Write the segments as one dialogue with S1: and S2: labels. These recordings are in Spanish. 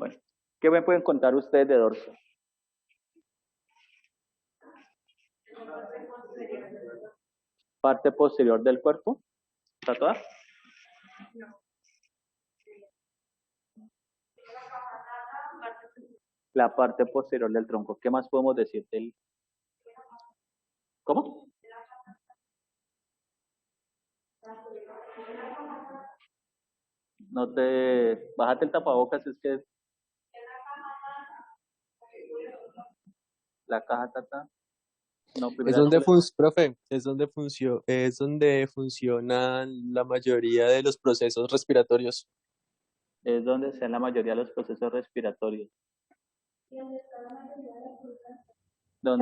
S1: Bueno, ¿qué me pueden contar ustedes de dorso? Parte posterior del cuerpo. ¿Está toda? La parte posterior del tronco. ¿Qué más podemos decir del? ¿Cómo? No te... Bájate el tapabocas, es que la caja tata. No,
S2: Es
S1: primera
S2: donde,
S1: sola.
S2: profe, es donde funcionan la mayoría de los procesos respiratorios.
S1: Es donde se dan la mayoría de los procesos respiratorios. ¿Dónde?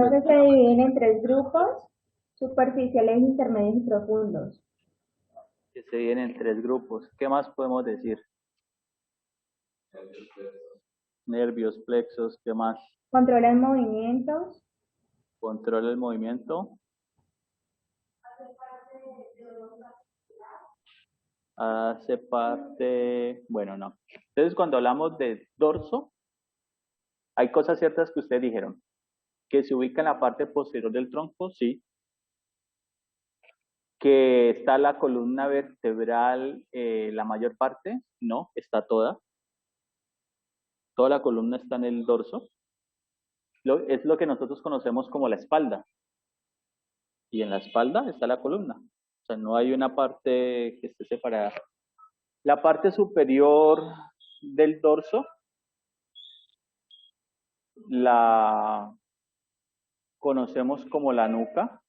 S3: Entonces se dividen en tres grupos: superficiales, intermedios y profundos.
S1: Que se dividen en tres grupos. ¿Qué más podemos decir? Nervios, plexos, ¿qué más?
S3: Controlan movimientos.
S1: Controla el movimiento. Hace parte, bueno, no. Entonces, cuando hablamos de dorso, hay cosas ciertas que ustedes dijeron. Que se ubica en la parte posterior del tronco, sí. Que está la columna vertebral, la mayor parte, no, está toda. Toda la columna está en el dorso. Es lo que nosotros conocemos como la espalda. Y en la espalda está la columna. O sea, no hay una parte que esté separada. La parte superior del dorso la conocemos como la nuca,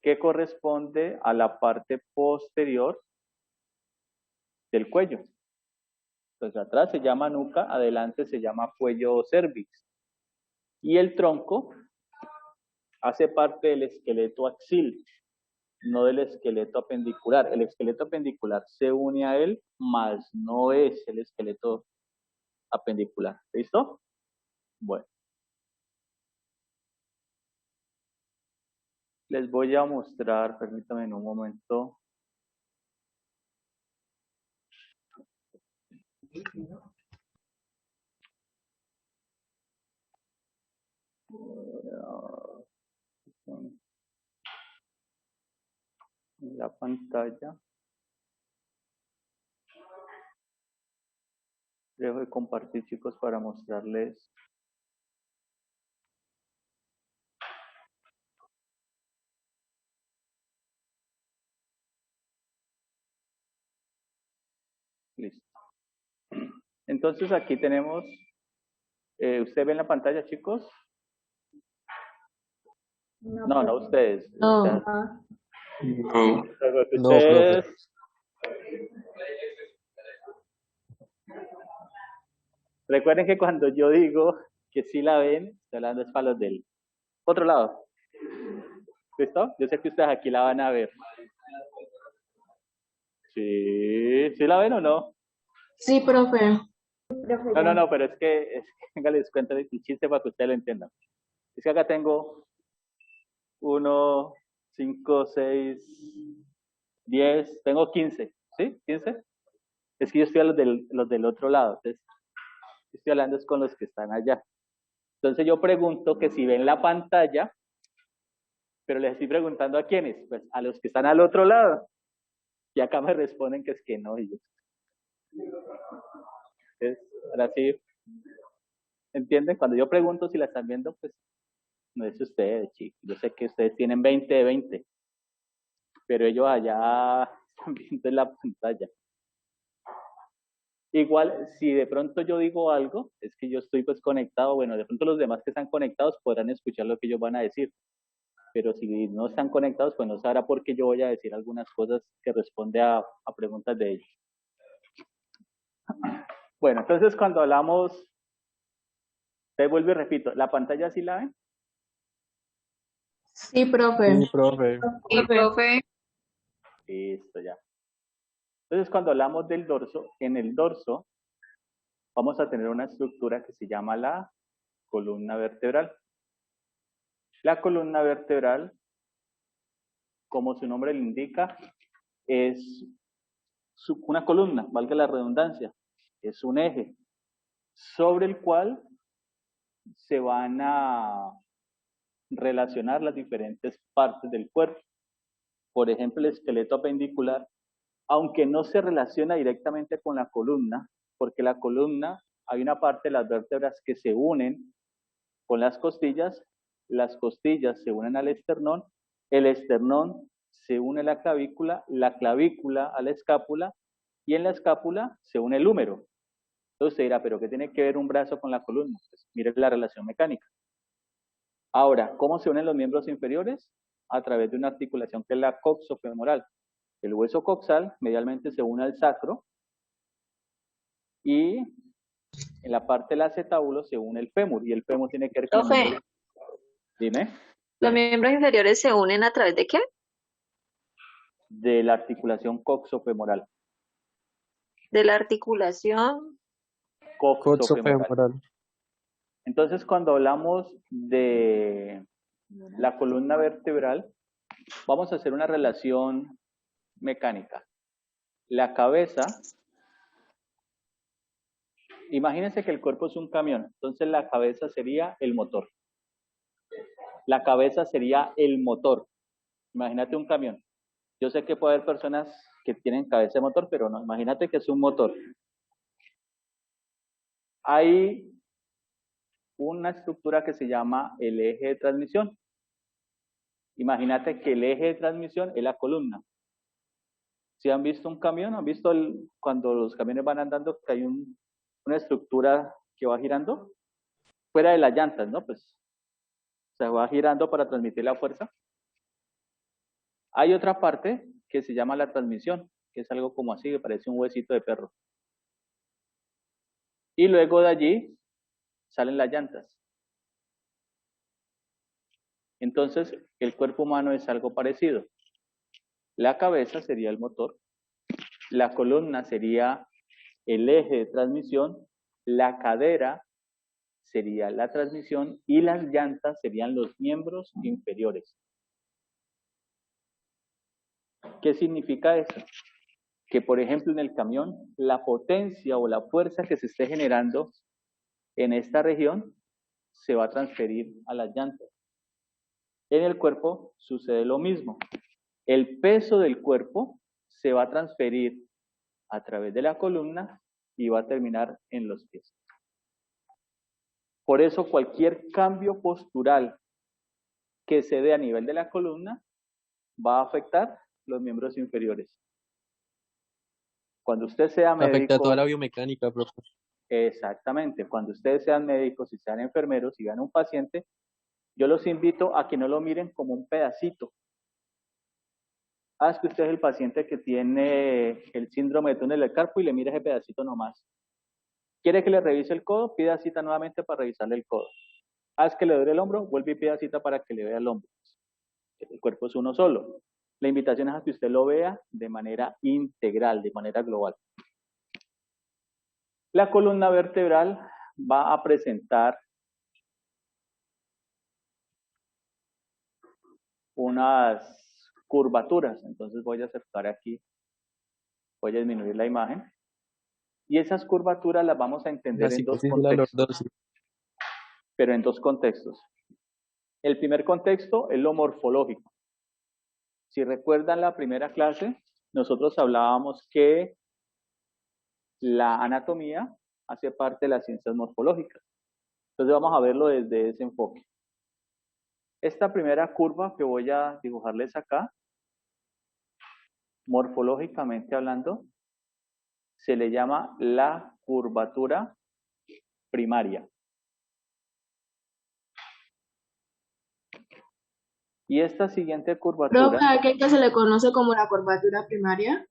S1: que corresponde a la parte posterior del cuello. Entonces atrás se llama nuca, adelante se llama cuello o cervix. Y el tronco hace parte del esqueleto axil, no del esqueleto apendicular. El esqueleto apendicular se une a él, mas no es el esqueleto apendicular. ¿Listo? Bueno. Les voy a mostrar, permítanme en un momento. La pantalla. Dejo de compartir, chicos, para mostrarles. Listo. Entonces aquí tenemos, ¿usted ve en la pantalla, chicos? No, ustedes.
S3: No.
S2: No,
S1: Ustedes.
S2: profe.
S1: Recuerden que cuando yo digo que sí la ven, estoy hablando es para los del otro lado. ¿Listo? Yo sé que ustedes aquí la van a ver. ¿Sí? ¿Sí la ven o no?
S4: Sí, profe.
S1: No, pero es que venga, les cuento el chiste para que ustedes lo entiendan. Es que acá tengo 1, 5, 6, 10, tengo 15, ¿sí? 15. Es que yo estoy a los del otro lado, entonces estoy hablando es con los que están allá. Entonces yo pregunto que si ven la pantalla, pero les estoy preguntando a quiénes, pues a los que están al otro lado. Y acá me responden que es que no. Y yo, entonces, ahora sí, ¿entienden? Cuando yo pregunto si la están viendo, pues no es ustedes, chicos. Yo sé que ustedes tienen 20 de 20, pero ellos allá están viendo en la pantalla. Igual, si de pronto yo digo algo, es que yo estoy pues conectado, bueno, de pronto los demás que están conectados podrán escuchar lo que ellos van a decir, pero si no están conectados, pues no sabrá por qué yo voy a decir algunas cosas que responde a preguntas de ellos. Bueno, entonces cuando hablamos, te vuelvo y repito, ¿la pantalla sí la ven?
S4: Sí, profe.
S2: Sí, profe.
S4: Sí, profe.
S1: Listo, ya. Entonces cuando hablamos del dorso, en el dorso vamos a tener una estructura que se llama la columna vertebral. La columna vertebral, como su nombre le indica, es una columna, valga la redundancia, es un eje. sobre el cual se van a relacionar las diferentes partes del cuerpo. Por ejemplo, el esqueleto apendicular, aunque no se relaciona directamente con la columna, porque la columna, hay una parte de las vértebras que se unen con las costillas se unen al esternón, el esternón se une a la clavícula a la escápula, y en la escápula se une el húmero. Entonces usted dirá, ¿pero qué tiene que ver un brazo con la columna? Pues mire la relación mecánica. Ahora, ¿cómo se unen los miembros inferiores? A través de una articulación que es la coxofemoral. El hueso coxal medialmente se une al sacro y en la parte del acetábulo se une el fémur, y el fémur tiene que ver con...
S4: Profe,
S1: Dime.
S4: ¿los miembros inferiores se unen a través de qué?
S1: De la articulación coxofemoral.
S4: De la articulación.
S1: Coxofemoral.
S2: Coxofemoral.
S1: Entonces, cuando hablamos de la columna vertebral, vamos a hacer una relación mecánica. La cabeza, imagínense que el cuerpo es un camión, entonces la cabeza sería el motor. La cabeza sería el motor. Imagínate un camión. Yo sé que puede haber personas que tienen cabeza de motor, pero no, imagínate que es un motor. Hay una estructura que se llama el eje de transmisión. Imagínate que el eje de transmisión es la columna. Si han visto un camión, han visto cuando los camiones van andando que hay una estructura que va girando fuera de las llantas, ¿no? Pues se va girando para transmitir la fuerza. Hay otra parte que se llama la transmisión, que es algo como así, que parece un huesito de perro. Y luego de allí salen las llantas. Entonces, el cuerpo humano es algo parecido. La cabeza sería el motor, la columna sería el eje de transmisión, la cadera sería la transmisión y las llantas serían los miembros inferiores. ¿Qué significa eso? Que, por ejemplo, en el camión, la potencia o la fuerza que se esté generando en esta región se va a transferir a las llantas. En el cuerpo sucede lo mismo. El peso del cuerpo se va a transferir a través de la columna y va a terminar en los pies. Por eso cualquier cambio postural que se dé a nivel de la columna va a afectar los miembros inferiores. Cuando usted sea médico...
S2: Afecta toda la biomecánica, profe.
S1: Exactamente. Cuando ustedes sean médicos y sean enfermeros y vean un paciente, yo los invito a que no lo miren como un pedacito. Es que usted es el paciente que tiene el síndrome de túnel del carpo y le mira ese pedacito nomás. ¿Quiere que le revise el codo? Pida cita nuevamente para revisarle el codo. Es que le duele el hombro, vuelve y pida cita para que le vea el hombro. El cuerpo es uno solo. La invitación es a que usted lo vea de manera integral, de manera global. La columna vertebral va a presentar unas curvaturas. Entonces voy a acercar aquí, voy a disminuir la imagen. Y esas curvaturas las vamos a entender en dos contextos. Pero en dos contextos. El primer contexto es lo morfológico. Si recuerdan la primera clase, nosotros hablábamos que la anatomía hace parte de las ciencias morfológicas. Entonces vamos a verlo desde ese enfoque. Esta primera curva que voy a dibujarles acá, morfológicamente hablando, se le llama la curvatura primaria. Y esta siguiente curvatura...
S4: Profe, ¿a qué se le conoce como la curvatura primaria?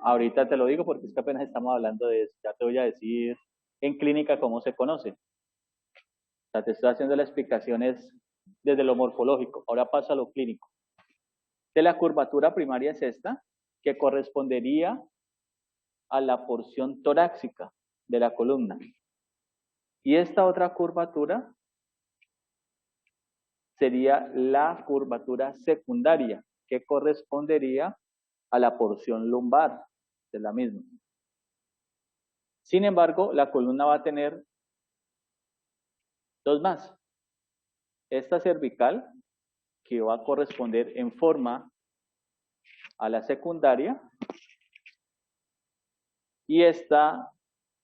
S1: Ahorita te lo digo porque es que apenas estamos hablando de eso. Ya te voy a decir en clínica cómo se conoce. O sea, te estoy haciendo las explicaciones desde lo morfológico. Ahora paso a lo clínico. De la curvatura primaria es esta, que correspondería a la porción torácica de la columna. Y esta otra curvatura sería la curvatura secundaria, que correspondería a la porción lumbar de la misma. Sin embargo, la columna va a tener dos más. Esta cervical, que va a corresponder en forma a la secundaria, y esta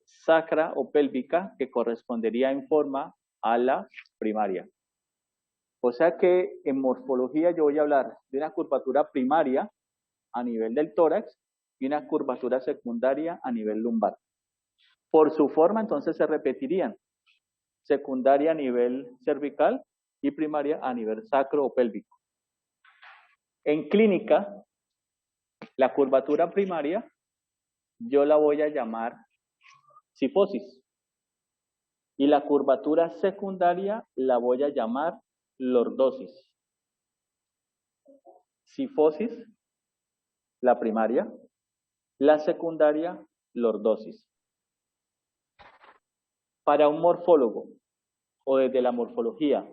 S1: sacra o pélvica, que correspondería en forma a la primaria. O sea que en morfología yo voy a hablar de una curvatura primaria a nivel del tórax y una curvatura secundaria a nivel lumbar. Por su forma, entonces se repetirían. Secundaria a nivel cervical y primaria a nivel sacro o pélvico. En clínica, la curvatura primaria yo la voy a llamar sifosis. Y la curvatura secundaria la voy a llamar lordosis. Sifosis, la primaria. La secundaria, lordosis. Para un morfólogo o desde la morfología,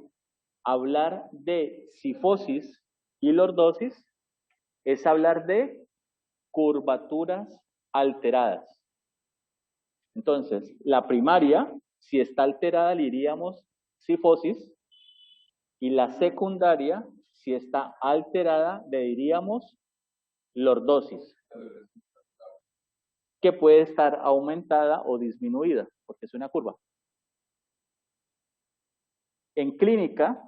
S1: hablar de sifosis y lordosis es hablar de curvaturas alteradas. Entonces, la primaria, si está alterada, le diríamos sifosis, y la secundaria, si está alterada, le diríamos lordosis, que puede estar aumentada o disminuida, porque es una curva. En clínica,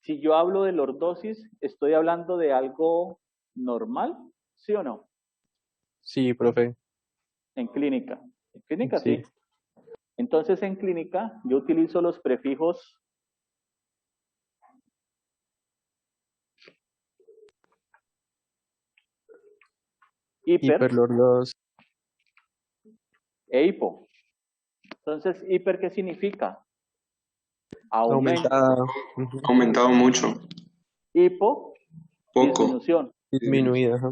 S1: si yo hablo de lordosis, ¿estoy hablando de algo normal? ¿Sí o no?
S2: Sí, profe.
S1: En clínica. En clínica sí.
S2: Sí.
S1: Entonces, en clínica, yo utilizo los prefijos hiper
S2: Hiperlordosis.
S1: e hipo. Entonces, hiper, ¿qué significa? Aumento.
S2: Aumentada.
S5: Ha aumentado mucho.
S1: Hipo,
S5: Poco.
S1: disminución.
S2: Disminuida. Ajá.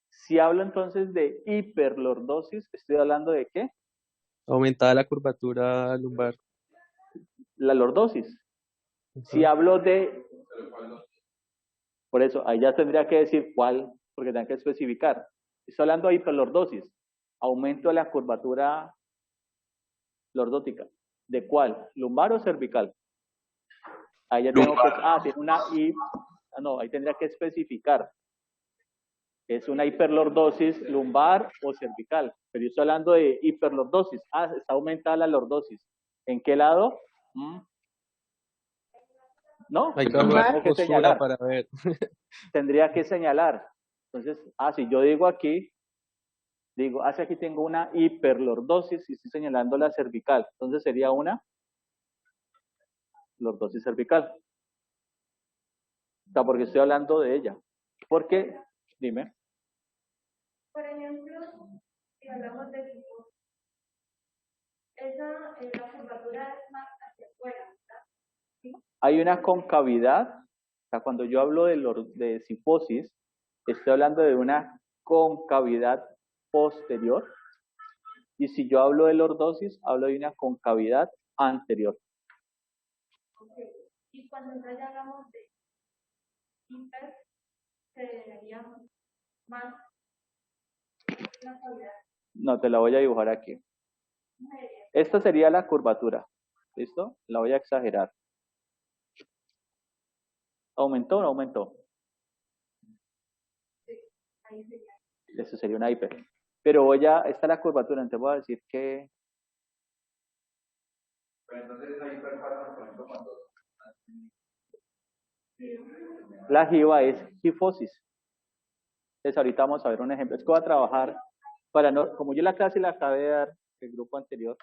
S1: Si hablo entonces de hiperlordosis, ¿estoy hablando de qué?
S2: Aumentada la curvatura lumbar.
S1: La lordosis. Si
S2: Ajá.
S1: hablo de... Por eso, ahí ya tendría que decir cuál, porque tengo que especificar. Estoy hablando de hiperlordosis. Aumento de la curvatura lordótica. ¿De cuál? ¿Lumbar o cervical? Ahí ya tengo que... tiene una I... no, ahí tendría que especificar. ¿Es una hiperlordosis lumbar o cervical? Pero yo estoy hablando de hiperlordosis. Está aumentada la lordosis. ¿En qué lado? ¿No?
S2: Hay que
S1: Tengo
S2: evaluar
S1: que
S2: postura
S1: señalar.
S2: para ver.
S1: Tendría que señalar. Entonces, si yo digo aquí, hacia aquí tengo una hiperlordosis y estoy señalando la cervical. Entonces sería una lordosis cervical. O sea, porque estoy hablando de ella. Porque, dime.
S3: Por ejemplo, si hablamos de sifosis, la curvatura es más hacia afuera, ¿verdad? ¿Sí?
S1: Hay una concavidad. O sea, cuando yo hablo de sifosis, estoy hablando de una concavidad posterior. Y si yo hablo de lordosis, hablo de una concavidad anterior.
S3: Okay. Y cuando entonces hablamos de hiper, se debería más la cavidad.
S1: No, te la voy a dibujar aquí. Esta sería la curvatura. ¿Listo? La voy a exagerar. ¿Aumentó o no aumentó?
S3: Sí, ahí sería.
S1: Eso sería una hiper. Pero esta es la curvatura, entonces voy a decir que... Pero entonces esa hiper pasa, por ejemplo, cuando... La jiba es hifosis. Entonces ahorita vamos a ver un ejemplo. Es que voy a trabajar para no... Como yo la clase la acabé de dar el grupo anterior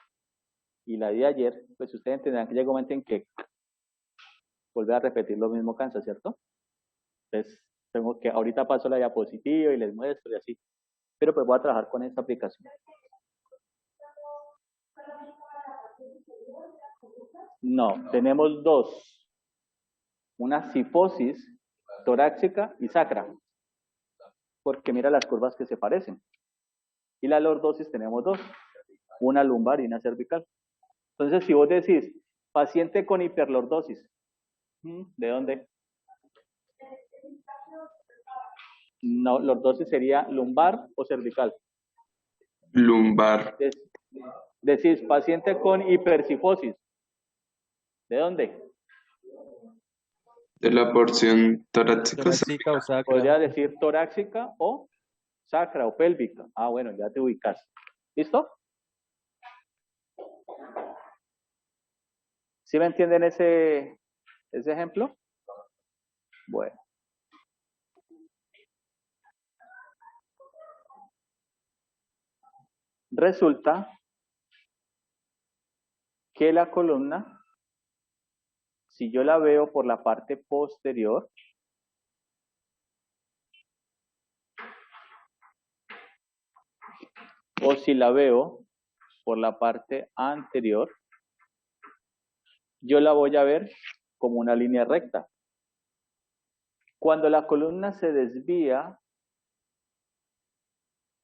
S1: y la di ayer, pues ustedes entenderán que llega un momento en que volver a repetir lo mismo cansa, ¿cierto? Entonces tengo que... Ahorita paso la diapositiva y les muestro y así. Pero pues voy a trabajar con esta aplicación. No, tenemos dos. Una sifosis torácica y sacra. Porque mira las curvas que se parecen. Y la lordosis tenemos dos. Una lumbar y una cervical. Entonces, si vos decís, paciente con hiperlordosis, ¿de dónde? No, lordosis sería lumbar o cervical.
S5: lumbar,
S1: Decís, paciente con hipercifosis. ¿De dónde?
S5: de la porción torácica.
S2: Torácica o sacra.
S1: Podría decir torácica o sacra o pélvica. Ah, bueno, ya te ubicas. ¿Listo? ¿Sí me entienden ese ejemplo? Bueno. Resulta que la columna, si yo la veo por la parte posterior, o si la veo por la parte anterior, yo la voy a ver como una línea recta. Cuando la columna se desvía,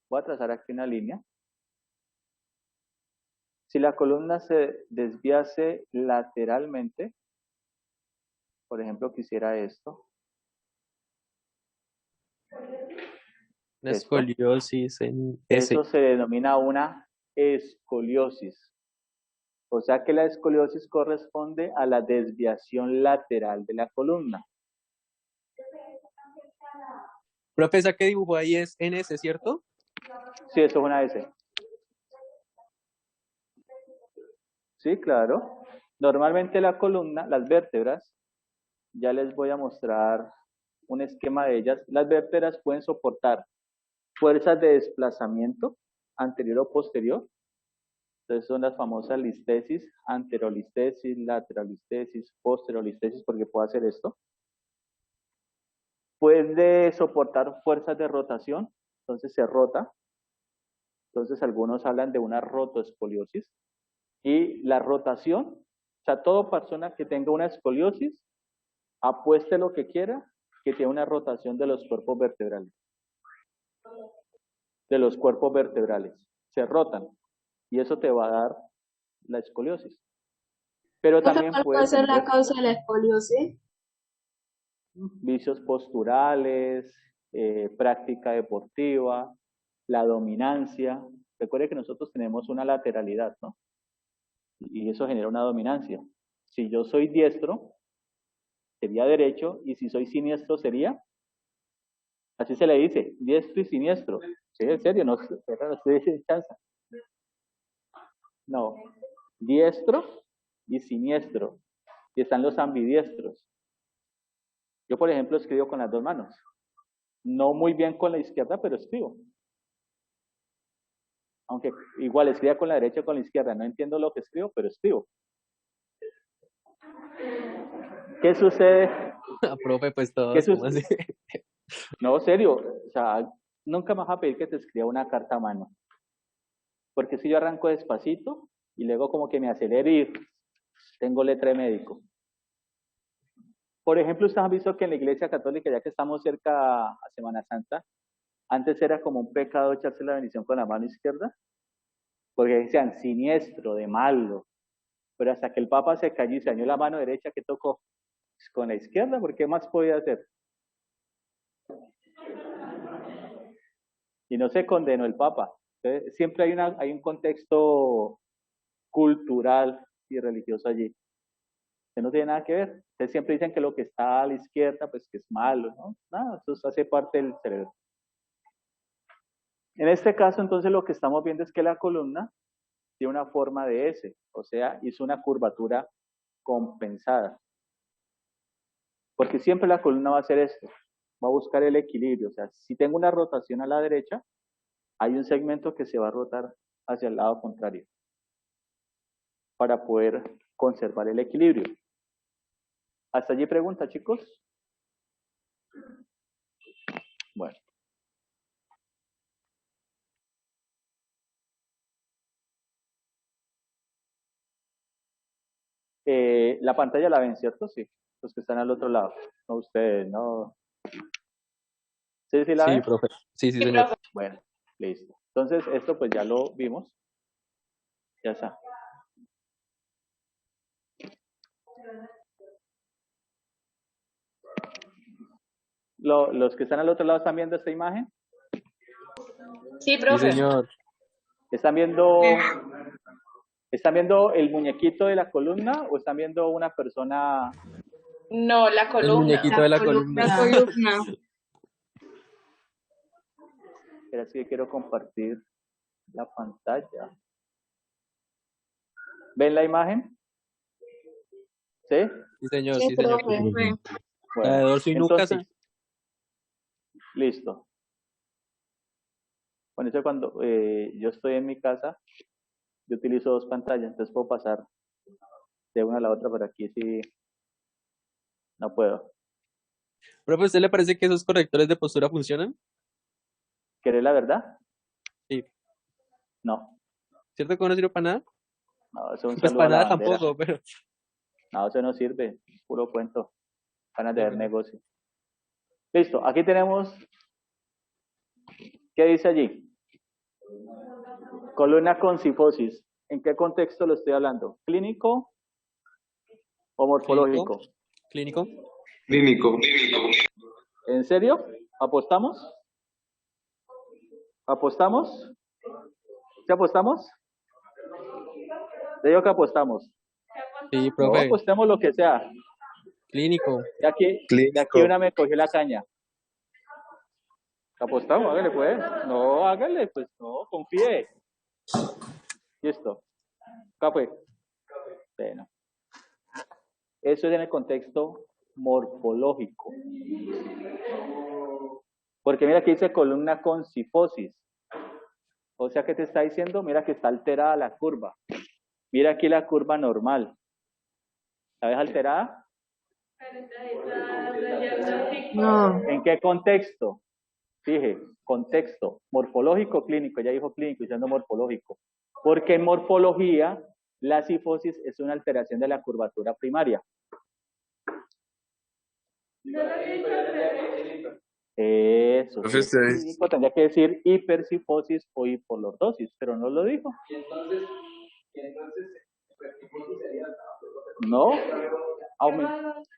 S1: voy a trazar aquí una línea. Si la columna se desviase lateralmente, por ejemplo, quisiera esto.
S2: Una escoliosis en S.
S1: Eso se denomina una escoliosis. O sea que la escoliosis corresponde a la desviación lateral de la columna.
S2: Profe, esa que dibujó ahí es en S, ¿cierto?
S1: Sí, eso es una S. Sí, claro. Normalmente la columna, las vértebras, ya les voy a mostrar un esquema de ellas. Las vértebras pueden soportar fuerzas de desplazamiento anterior o posterior. Entonces son las famosas listesis, anterolistesis, laterolistesis, posterolistesis, porque puedo hacer esto. Puede soportar fuerzas de rotación, entonces se rota. Entonces algunos hablan de una rotoescoliosis. Y la rotación, o sea, toda persona que tenga una escoliosis, apueste lo que quiera, que tiene una rotación de los cuerpos vertebrales. De los cuerpos vertebrales. Se rotan. Y eso te va a dar la escoliosis. Pero también
S4: ¿Cuál
S1: puede
S4: puede ser la
S1: tener
S4: causa de la escoliosis?
S1: vicios posturales, práctica deportiva, la dominancia. Recuerde que nosotros tenemos una lateralidad, ¿no? Y eso genera una dominancia. Si yo soy diestro, sería derecho, y si soy siniestro, sería, así se le dice, diestro y siniestro. Sí, en serio, no estoy diciendo chanza. No, diestro y siniestro. Y están los ambidiestros. Yo, por ejemplo, escribo con las dos manos. No muy bien con la izquierda, pero escribo. Aunque igual escriba con la derecha o con la izquierda. No entiendo lo que escribo, pero escribo. ¿Qué sucede?
S2: Profe, pues
S1: ¿Qué
S2: todos, ¿cómo así?
S1: No, serio. O sea, nunca me vas a pedir que te escriba una carta a mano. Porque si yo arranco despacito y luego como que me acelero y tengo letra de médico. Por ejemplo, ustedes han visto que en la Iglesia Católica, ya que estamos cerca a Semana Santa, antes era como un pecado echarse la bendición con la mano izquierda, porque decían siniestro, de malo. Pero hasta que el Papa se cayó y se dañó la mano derecha, que tocó pues con la izquierda, ¿por qué más podía hacer? Y no se condenó el Papa. Entonces, siempre hay un contexto cultural y religioso allí. Que no tiene nada que ver. Ustedes siempre dicen que lo que está a la izquierda, pues que es malo, ¿no? Nada, eso hace parte del cerebro. En este caso, entonces, lo que estamos viendo es que la columna tiene una forma de S, o sea, hizo una curvatura compensada. Porque siempre la columna va a hacer esto, va a buscar el equilibrio. O sea, si tengo una rotación a la derecha, hay un segmento que se va a rotar hacia el lado contrario para poder conservar el equilibrio. ¿Hasta allí pregunta, chicos? Bueno. La pantalla la ven, ¿cierto? Sí. Los que están al otro lado. No ustedes, no. ¿Sí, sí la ven?
S2: Sí, profe. Sí, señor.
S1: Bueno, listo. Entonces, esto pues ya lo vimos. Ya está. ¿Los que están al otro lado están viendo esta imagen?
S4: Sí,
S2: Sí,
S4: profe.
S2: señor.
S1: ¿Están viendo el muñequito de la columna o están viendo una persona?
S3: No, la
S2: El
S3: columna.
S2: muñequito de la columna.
S4: La columna.
S1: Espera, es que quiero compartir la pantalla. ¿Ven la imagen? ¿Sí?
S2: Sí, señor,
S4: Sí,
S2: sí, señor.
S4: profe.
S2: La de
S1: Bueno,
S2: dorso y nuca, sí.
S1: entonces, listo. Con eso cuando yo estoy en mi casa, yo utilizo dos pantallas, entonces puedo pasar de una a la otra, pero aquí sí no puedo.
S2: Profe, ¿a usted le parece que esos correctores de postura funcionan?
S1: ¿Querés la verdad?
S2: Sí.
S1: No,
S2: ¿Cierto que no sirve para nada?
S1: no, eso es un
S2: Pues
S1: saludo a
S2: para
S1: la
S2: nada
S1: bandera.
S2: tampoco, pero...
S1: No, eso no sirve, puro cuento. Ganas de ver negocio. Listo, aquí tenemos, ¿qué dice allí? Columna con cifosis. ¿En qué contexto lo estoy hablando? ¿Clínico o morfológico?
S2: Clínico.
S5: Clínico.
S1: ¿En serio? ¿Apostamos? ¿Apostamos? ¿Sí apostamos? Te digo que apostamos.
S2: Sí,
S1: No,
S2: profe.
S1: apostemos lo que sea.
S2: Clínico.
S1: De aquí una me cogió la caña. ¿Apostamos? Hágale pues. No, hágale, pues no, confíe. Listo. Acá fue. Bueno. Eso es en el contexto morfológico. Porque mira que dice columna con cifosis. O sea, ¿qué te está diciendo? Mira que está alterada la curva. Mira aquí la curva normal. ¿La ves alterada?
S4: No.
S1: ¿En qué contexto? Fije, contexto morfológico, clínico. Ya dijo clínico, diciendo morfológico. Porque en morfología, la cifosis es una alteración de la curvatura primaria. Eso,
S5: Profe,
S1: sí, clínico tendría que decir hipercifosis o hipoliordosis, pero no lo dijo. No,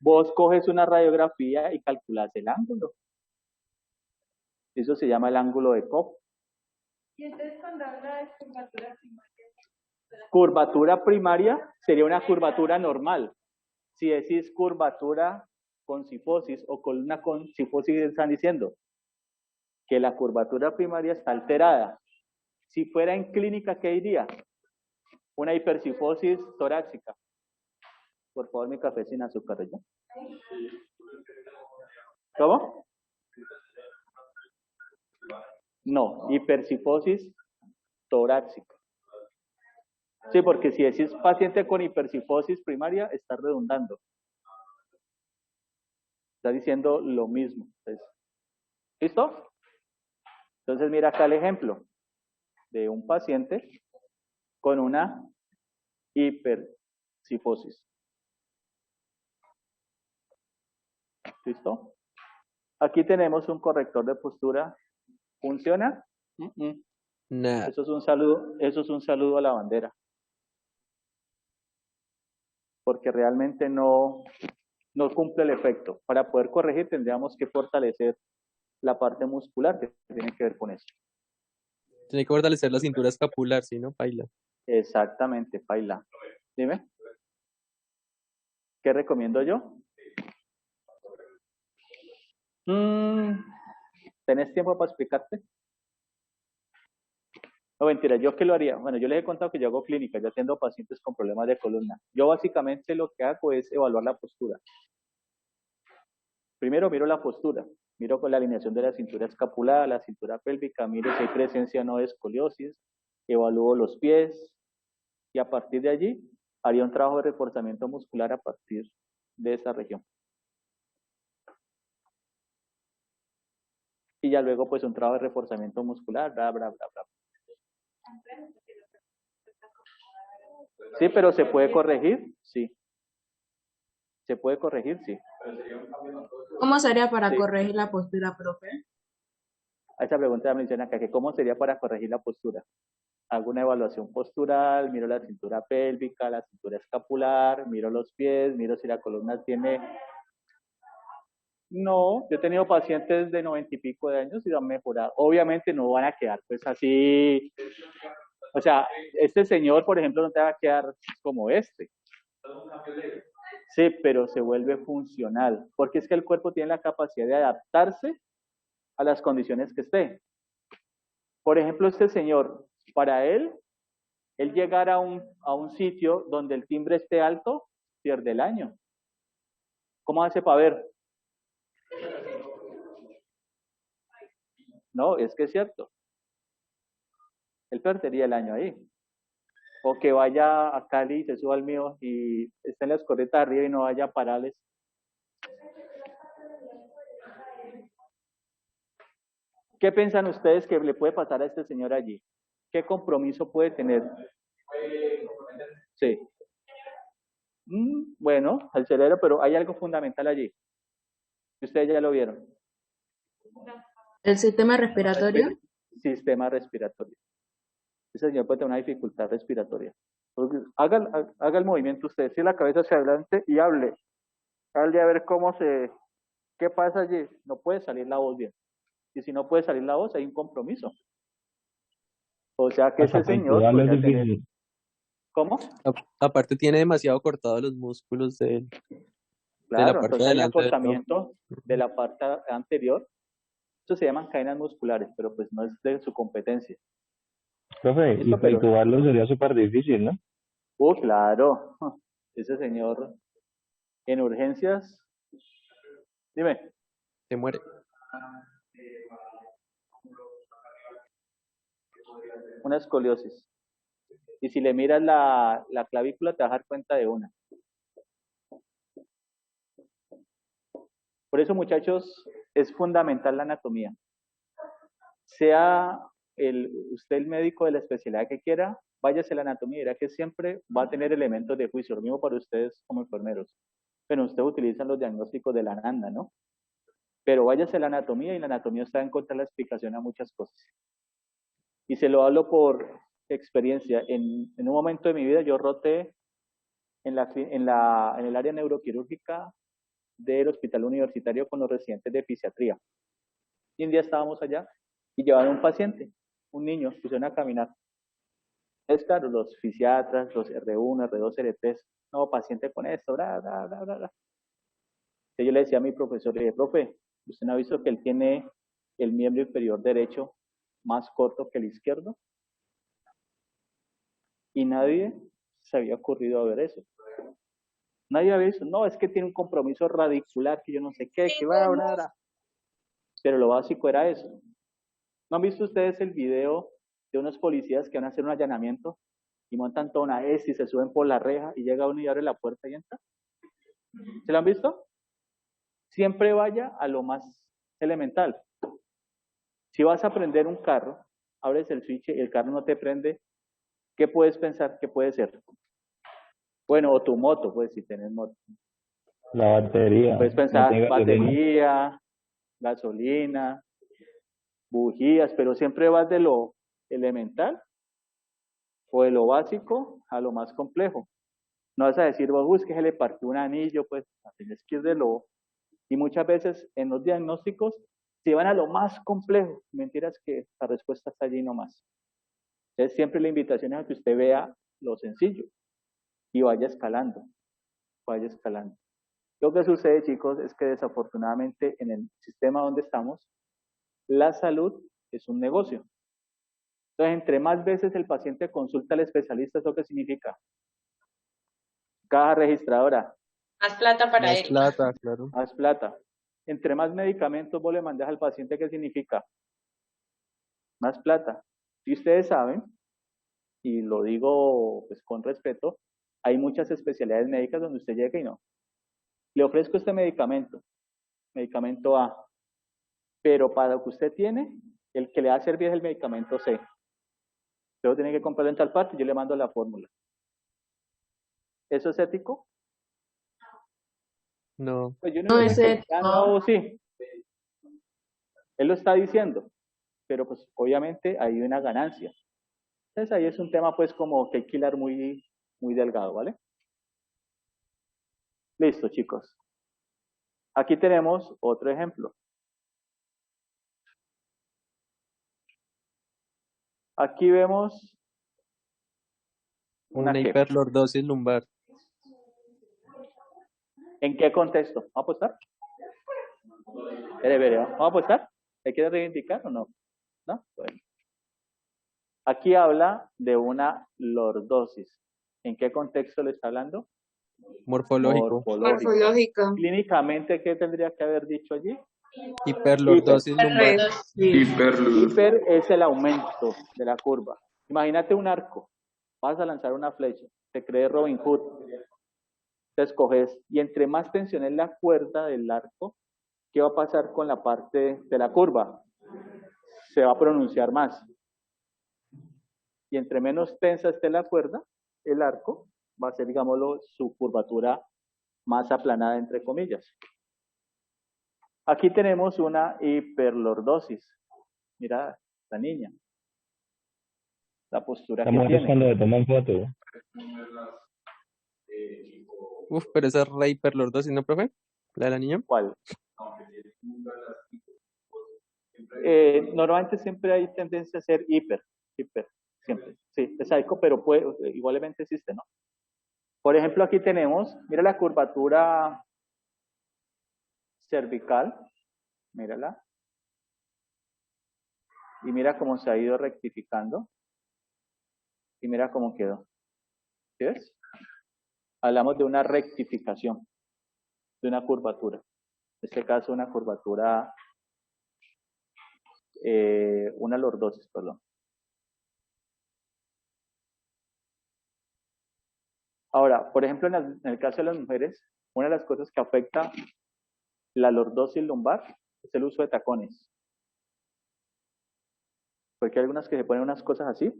S1: vos coges una radiografía y calculas el ángulo. Eso se llama el ángulo de Cobb.
S3: Y entonces cuando habla de curvatura primaria.
S1: Curvatura primaria sería una curvatura normal. Si decís curvatura con cifosis o columna con cifosis, están diciendo que la curvatura primaria está alterada. Si fuera en clínica, ¿qué diría? Una hipercifosis torácica. Por favor, mi café sin azúcar, ¿ya? ¿Cómo? No, hipercifosis torácica. Sí, porque si decís paciente con hipercifosis primaria, está redundando. Está diciendo lo mismo. Entonces, ¿listo? Entonces mira acá el ejemplo de un paciente con una hipercifosis. ¿Listo? Aquí tenemos un corrector de postura. ¿Funciona?
S2: Nada.
S1: Eso es un saludo a la bandera. Porque realmente no cumple el efecto. Para poder corregir tendríamos que fortalecer la parte muscular que tiene que ver con eso.
S2: Tiene que fortalecer la cintura escapular, ¿sí, no? Paila.
S1: Exactamente, Paila. Dime. ¿Qué recomiendo yo? ¿Tenés tiempo para explicarte? No, mentira, ¿yo qué lo haría? Bueno, yo les he contado que yo hago clínica, yo atiendo pacientes con problemas de columna. Yo básicamente lo que hago es evaluar la postura. Primero miro la postura, miro con la alineación de la cintura escapular, la cintura pélvica, miro si hay presencia o no de escoliosis, evalúo los pies y a partir de allí haría un trabajo de reforzamiento muscular a partir de esa región. Y ya luego pues un trabajo de reforzamiento muscular, bla, bla, bla, bla. Sí, pero ¿se puede corregir? Sí. ¿Se puede corregir? Sí.
S4: ¿Cómo sería para
S1: Sí.
S4: corregir la postura, profe?
S1: A esa pregunta ya menciona acá, que ¿cómo sería para corregir la postura? Hago una evaluación postural, miro la cintura pélvica, la cintura escapular, miro los pies, miro si la columna tiene... No, yo he tenido pacientes de 90 y pico de años y han mejorado. Obviamente no van a quedar pues así O sea, este señor, por ejemplo, no te va a quedar como este. Sí, pero se vuelve funcional, porque es que el cuerpo tiene la capacidad de adaptarse a las condiciones que esté. Por ejemplo, este señor, para él llegar a un sitio donde el timbre esté alto, pierde el año. ¿Cómo hace para ver? No, es que es cierto. Él perdería el año ahí. O que vaya a Cali y se suba al mío y esté en las corretas arriba y no vaya a parales. ¿Qué piensan ustedes que le puede pasar a este señor allí? ¿Qué compromiso puede tener? Sí. Bueno, el cerebro, pero hay algo fundamental allí. Ustedes ya lo vieron.
S4: El sistema respiratorio.
S1: Sistema respiratorio. Ese señor puede tener una dificultad respiratoria. Haga el movimiento usted, si la cabeza hacia adelante y hable. Hable a ver qué pasa allí. No puede salir la voz bien. Y si no puede salir la voz, hay un compromiso. O sea que ese señor podría tener... ¿Cómo?
S2: Aparte tiene demasiado cortados los músculos de la
S1: Claro,
S2: parte
S1: entonces
S2: de
S1: hay
S2: adelante del ojo.
S1: acortamiento de la parte anterior. Eso se llaman cadenas musculares, pero pues no es de su competencia.
S6: Profe,
S1: ¿Listo?
S6: y intubarlo sería súper difícil, ¿no?
S1: Claro. Ese señor en urgencias. Dime.
S2: Se muere.
S1: Una escoliosis. Y si le miras la clavícula, te vas a dar cuenta de una. Por eso, muchachos, es fundamental la anatomía. Sea usted el médico de la especialidad que quiera, váyase a la anatomía y verá que siempre va a tener elementos de juicio, lo mismo para ustedes como enfermeros. Pero ustedes utilizan los diagnósticos de la NANDA, ¿no? Pero váyase a la anatomía y la anatomía usted va a encontrar la explicación a muchas cosas. Y se lo hablo por experiencia. En un momento de mi vida yo roté en el área neuroquirúrgica del hospital universitario con los residentes de fisiatría. Y un día estábamos allá y llevaban un paciente, un niño, pusieron a caminar. Es claro, los fisiatras, los R1, R2, R3, no, paciente con esto, bla, bla, bla, bla, bla. Yo le decía a mi profesor, le dije, profe, ¿usted no ha visto que él tiene el miembro inferior derecho más corto que el izquierdo? Y nadie se había ocurrido a ver eso. Nadie había visto, no, es que tiene un compromiso radicular, que yo no sé qué, que va a hablar. Pero lo básico era eso. ¿No han visto ustedes el video de unos policías que van a hacer un allanamiento y montan toda una S y se suben por la reja y llega uno y abre la puerta y entra? ¿Se lo han visto? Siempre vaya a lo más elemental. Si vas a prender un carro, abres el switch y el carro no te prende, ¿qué puedes pensar que puede ser? Bueno, o tu moto, pues si tienes moto.
S6: La batería.
S1: Puedes pensar batería, gasolina, bujías, pero siempre vas de lo elemental o de lo básico a lo más complejo. No vas a decir, vos, que se le partió un anillo, pues tienes que ir de lo... Y muchas veces en los diagnósticos se van a lo más complejo. Mentiras que la respuesta está allí nomás. Entonces siempre la invitación es a que usted vea lo sencillo y vaya escalando, vaya escalando. Lo que sucede, chicos, es que desafortunadamente en el sistema donde estamos, la salud es un negocio. Entonces, entre más veces el paciente consulta al especialista, ¿eso qué significa? Caja registradora.
S7: Más plata para
S2: Más
S7: él.
S2: plata, claro.
S1: Más plata. Entre más medicamentos vos le mandas al paciente, ¿qué significa? Más plata. Y ustedes saben, y lo digo pues con respeto, hay muchas especialidades médicas donde usted llega y no. Le ofrezco este medicamento, medicamento A, pero para lo que usted tiene, el que le va a servir es el medicamento C. Luego tiene que comprarlo en tal parte y yo le mando la fórmula. ¿Eso es ético?
S2: No.
S1: Pues yo
S4: No
S1: diría
S4: es
S1: que
S4: ético.
S1: no, sí. Él lo está diciendo, pero pues obviamente hay una ganancia. Entonces ahí es un tema pues como que hay que hilar muy, muy delgado, ¿vale? Listo, chicos. Aquí tenemos otro ejemplo. Aquí vemos ¿Una
S2: Una
S1: qué?
S2: hiperlordosis lumbar.
S1: ¿En qué contexto? ¿Vamos a apostar? ¿Vamos a apostar? ¿Hay que reivindicar o no? ¿No? Bueno. Aquí habla de una lordosis. ¿En qué contexto le está hablando?
S2: Morfológico.
S4: Morfológica.
S1: Clínicamente, ¿qué tendría que haber dicho allí?
S2: Hiperlordosis lumbar.
S1: Hiper es el aumento de la curva. Imagínate un arco. Vas a lanzar una flecha. Te cree Robin Hood. Te escoges. Y entre más tensión es la cuerda del arco, ¿qué va a pasar con la parte de la curva? Se va a pronunciar más. Y entre menos tensa esté la cuerda, el arco va a ser, digámoslo, su curvatura más aplanada, entre comillas. Aquí tenemos una hiperlordosis. Mira, la niña. La postura
S6: La
S1: que
S6: mujer es
S1: tiene.
S6: cuando le toman foto.
S2: Uf, pero esa es re hiperlordosis, ¿no, profe? La de la niña.
S1: ¿Cuál? Normalmente siempre hay tendencia a ser hiper, siempre. Sí, es psycho, pero igualmente existe, ¿no? Por ejemplo, aquí tenemos, mira la curvatura cervical, mírala, y mira cómo se ha ido rectificando, y mira cómo quedó. ¿Sí ves? Hablamos de una rectificación, de una curvatura. En este caso, una curvatura, una lordosis, perdón. Ahora, por ejemplo, en el caso de las mujeres, una de las cosas que afecta la lordosis lumbar es el uso de tacones. Porque hay algunas que se ponen unas cosas así.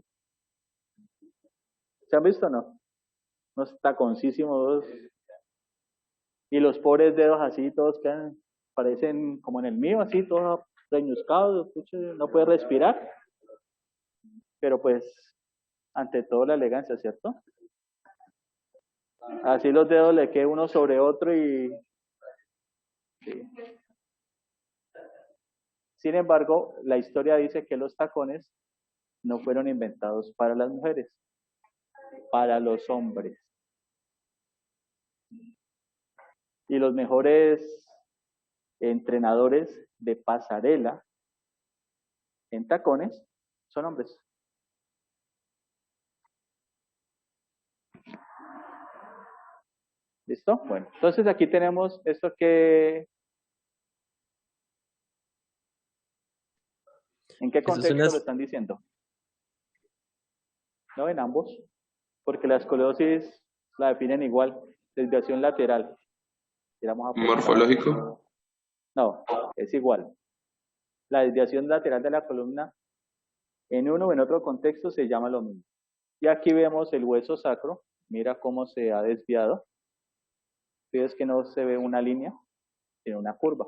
S1: ¿Se han visto o no? Unos taconcísimos. Y los pobres dedos así, todos quedan, parecen como en el mío, así, todos reñuscados, no puede respirar. Pero pues, ante todo la elegancia, ¿cierto? Así los dedos le quedan uno sobre otro y... Sí. Sin embargo, la historia dice que los tacones no fueron inventados para las mujeres, para los hombres. Y los mejores entrenadores de pasarela en tacones son hombres. ¿Listo? Bueno, entonces aquí tenemos esto que... ¿En qué
S2: Eso es
S1: contexto
S2: una...
S1: lo están diciendo? No, en ambos, porque la escoliosis la definen igual, desviación lateral.
S5: Morfológico.
S1: No, es igual. La desviación lateral de la columna en uno o en otro contexto se llama lo mismo. Y aquí vemos el hueso sacro, mira cómo se ha desviado. Ves que no se ve una línea, sino una curva.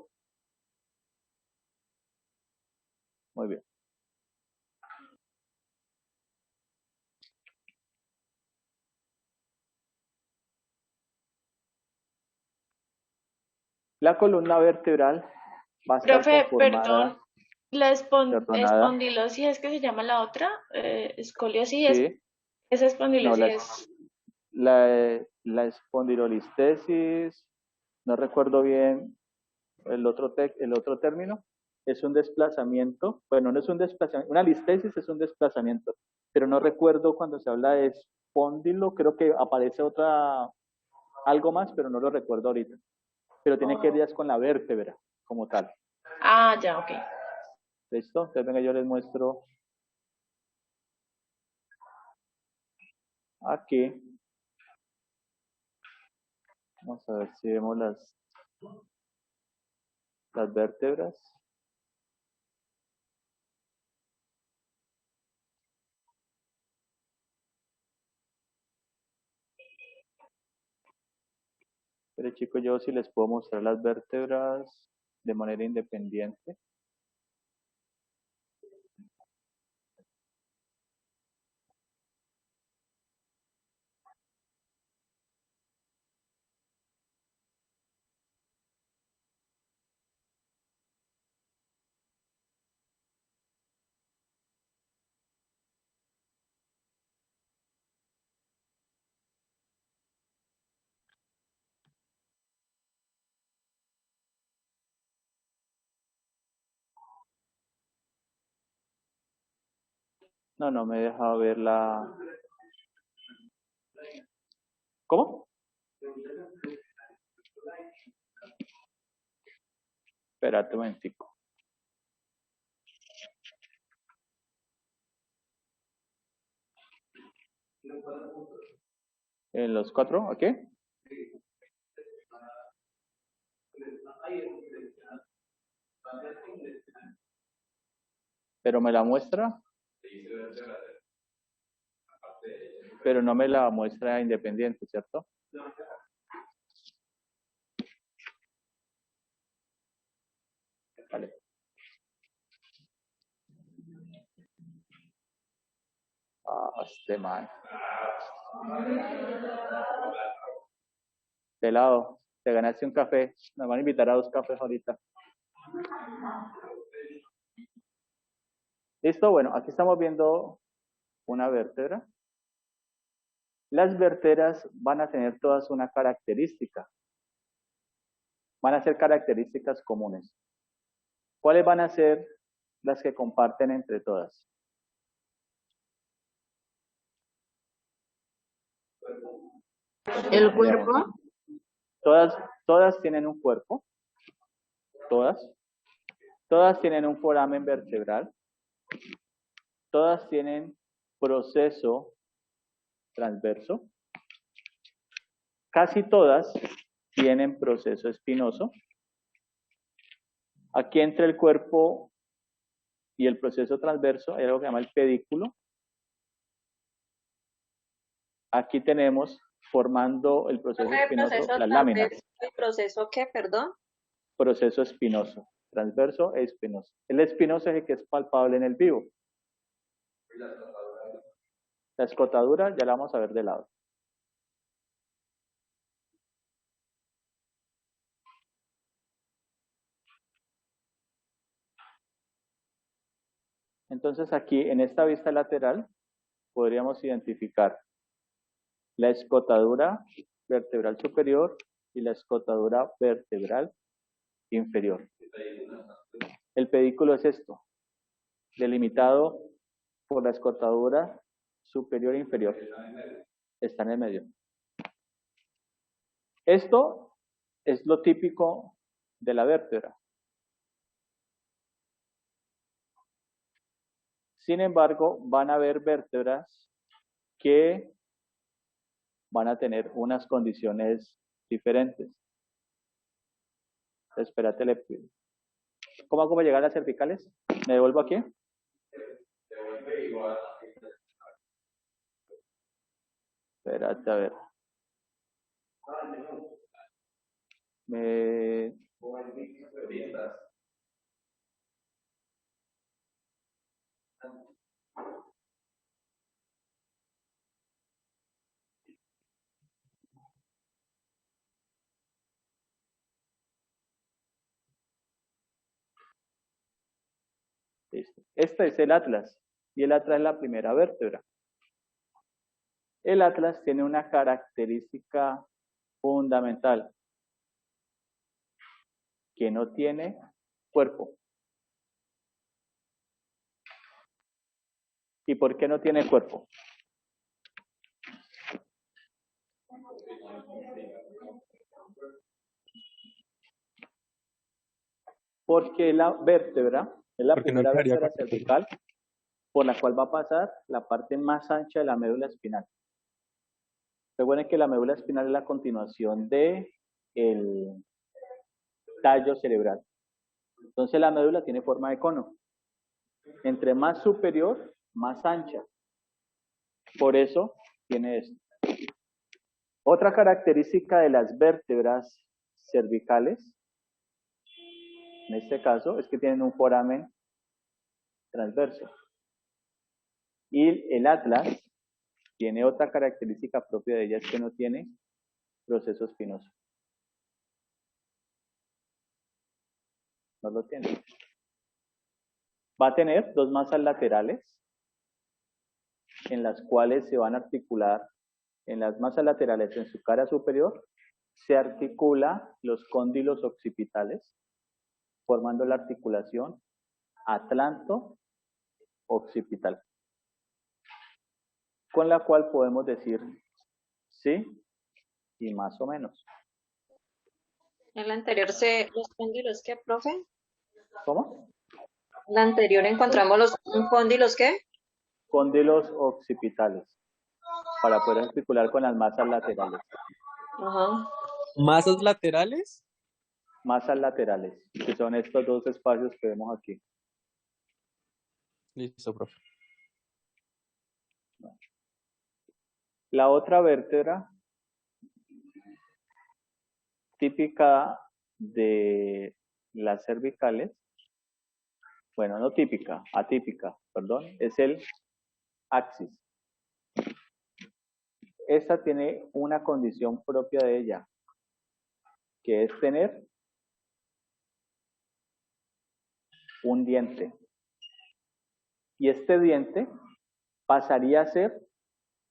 S1: Muy bien. La columna vertebral va a estar
S7: Profe,
S1: conformada,
S7: perdón, la
S1: perdonada,
S7: espondilosis es que se llama la otra, escoliosis,
S1: sí,
S7: esa
S1: no,
S7: espondilosis es...
S1: la espondilolistesis, no recuerdo bien el otro término, es un desplazamiento, bueno, no es un desplazamiento, una listesis es un desplazamiento, pero no recuerdo cuando se habla de espóndilo, creo que aparece algo más, pero no lo recuerdo ahorita. Pero tiene que ver ya con la vértebra como tal.
S7: Ah, ya, ok.
S1: ¿Listo? Entonces venga, yo les muestro aquí. Vamos a ver si vemos las vértebras. Pero chicos, yo sí les puedo mostrar las vértebras de manera independiente. No me deja ver la... ¿Cómo? Espérate un momentico. ¿En los 4? ¿Ok? Pero me la muestra. Pero no me la muestra independiente, ¿cierto? Vale. Este man. Pelado, te ganaste un café. Nos van a invitar a 2 cafés ahorita. ¿Listo? Bueno, aquí estamos viendo una vértebra. Las vértebras van a tener todas una característica. Van a ser características comunes. ¿Cuáles van a ser las que comparten entre todas?
S4: El cuerpo,
S1: Todas tienen un cuerpo. Todas tienen un foramen vertebral. Todas tienen proceso transverso. Casi todas tienen proceso espinoso. Aquí entre el cuerpo y el proceso transverso hay algo que se llama el pedículo. Aquí tenemos formando el proceso espinoso las láminas.
S8: ¿El proceso qué, perdón?
S1: Proceso espinoso, transverso e espinoso. El espinoso es el que es palpable en el vivo. La escotadura ya la vamos a ver de lado. Entonces aquí en esta vista lateral podríamos identificar la escotadura vertebral superior y la escotadura vertebral inferior. El pedículo es esto, delimitado por la escotadura superior e inferior. Está en el medio. Esto es lo típico de la vértebra. Sin embargo, van a haber vértebras que van a tener unas condiciones diferentes. Espérate, ¿cómo hago para llegar a las cervicales? ¿Me devuelvo aquí? Espérate, a ver. Listo. Este es el atlas y el atlas es la primera vértebra. El atlas tiene una característica fundamental, que no tiene cuerpo. ¿Y por qué no tiene cuerpo? Porque la vértebra es la primera vértebra cervical por la cual va a pasar la parte más ancha de la médula espinal. Recuerden que la médula espinal es la continuación del tallo cerebral. Entonces la médula tiene forma de cono. Entre más superior, más ancha. Por eso tiene esto. Otra característica de las vértebras cervicales, en este caso, es que tienen un foramen transverso. Y el atlas tiene otra característica propia de ella, es que no tiene proceso espinoso. No lo tiene. Va a tener 2 masas laterales, en las cuales se van a articular, en las masas laterales, en su cara superior, se articula los cóndilos occipitales, formando la articulación atlanto-occipital. con la cual podemos decir sí y más o menos.
S8: En la anterior los cóndilos, ¿qué, profe?
S1: ¿Cómo?
S8: En la anterior encontramos un cóndilos, ¿qué?
S1: Cóndilos occipitales, para poder articular con las masas laterales.
S8: Ajá.
S2: ¿Masas laterales?
S1: Masas laterales, que son estos dos espacios que vemos aquí.
S2: Listo, profe.
S1: La otra vértebra típica de las cervicales, bueno, no típica, atípica, perdón, es el axis. Esta tiene una condición propia de ella, que es tener un diente. Y este diente pasaría a ser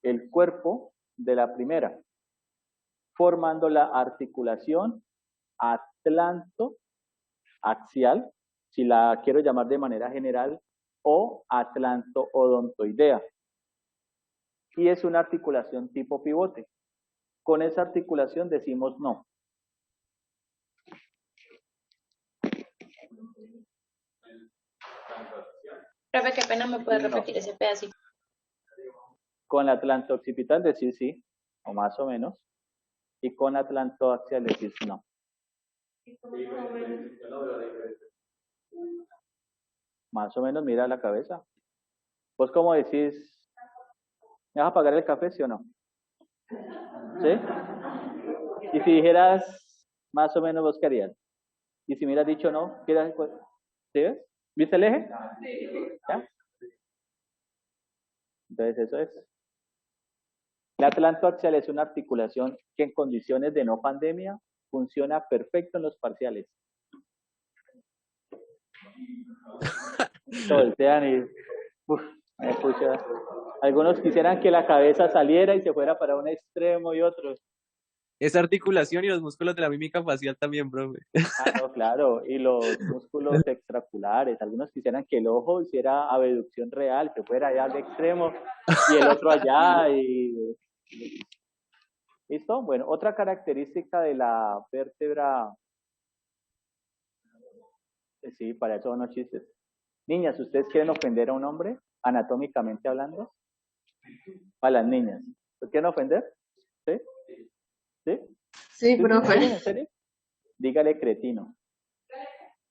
S1: el cuerpo de la primera, formando la articulación atlanto-axial, si la quiero llamar de manera general, o atlanto-odontoidea. Y es una articulación tipo pivote. Con esa articulación decimos no.
S7: Profe, qué pena, ¿me puede
S1: No.
S7: repetir ese pedacito?
S1: Con la atlanto-occipital decir sí, o más o menos. Y con atlanto-axial decir no. Más o menos mira la cabeza. ¿Vos cómo decís? ¿Me vas a pagar el café, sí o no? ¿Sí? Y si dijeras más o menos, ¿vos qué harías? Y si me hubieras dicho no, ¿qué harías? ¿Sí ves? ¿Viste el eje? ¿Ya? Entonces eso es. La atlantoaxial es una articulación que en condiciones de no pandemia funciona perfecto en los parciales. Voltean y me escucha. Algunos quisieran que la cabeza saliera y se fuera para un extremo y otro.
S2: Esa articulación y los músculos de la mímica facial también, profe.
S1: Ah, no, claro. Y los músculos extraculares. Algunos quisieran que el ojo hiciera abducción real, que fuera allá al extremo y el otro allá. ¿Listo? Bueno, otra característica de la vértebra. Sí, para eso son los chistes. Niñas, ¿ustedes quieren ofender a un hombre, anatómicamente hablando? A las niñas. ¿Los quieren ofender? ¿Sí? ¿Sí?
S4: Sí,
S1: ¿Sí?
S4: profe.
S1: ¿En serio? Dígale cretino.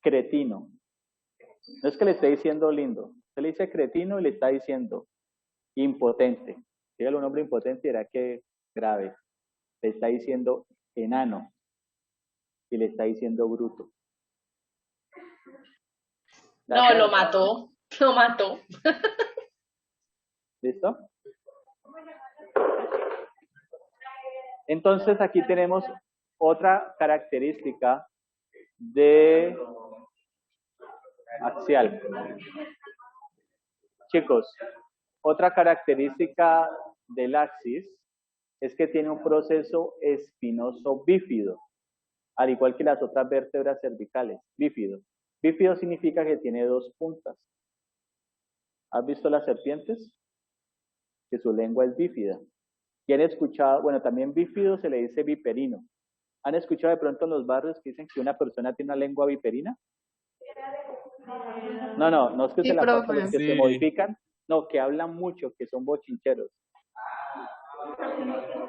S1: Cretino. No es que le esté diciendo lindo. Usted le dice cretino y le está diciendo impotente. Dígale a un hombre impotente y dirá que grave. Le está diciendo enano. Y le está diciendo bruto.
S7: No, lo mató. Lo mató.
S1: ¿Listo? Entonces aquí tenemos otra característica de axial. Chicos, otra característica del axis es que tiene un proceso espinoso bífido, al igual que las otras vértebras cervicales, bífido. Bífido significa que tiene dos puntas. ¿Has visto las serpientes? Que su lengua es bífida. ¿Y han escuchado? Bueno, también bífido se le dice viperino. ¿Han escuchado de pronto en los barrios que dicen que una persona tiene una lengua viperina? No es que
S4: Sí,
S1: se la pasen
S4: profe.
S1: los que se
S2: Sí.
S1: modifican, no, que hablan mucho, que son bochincheros.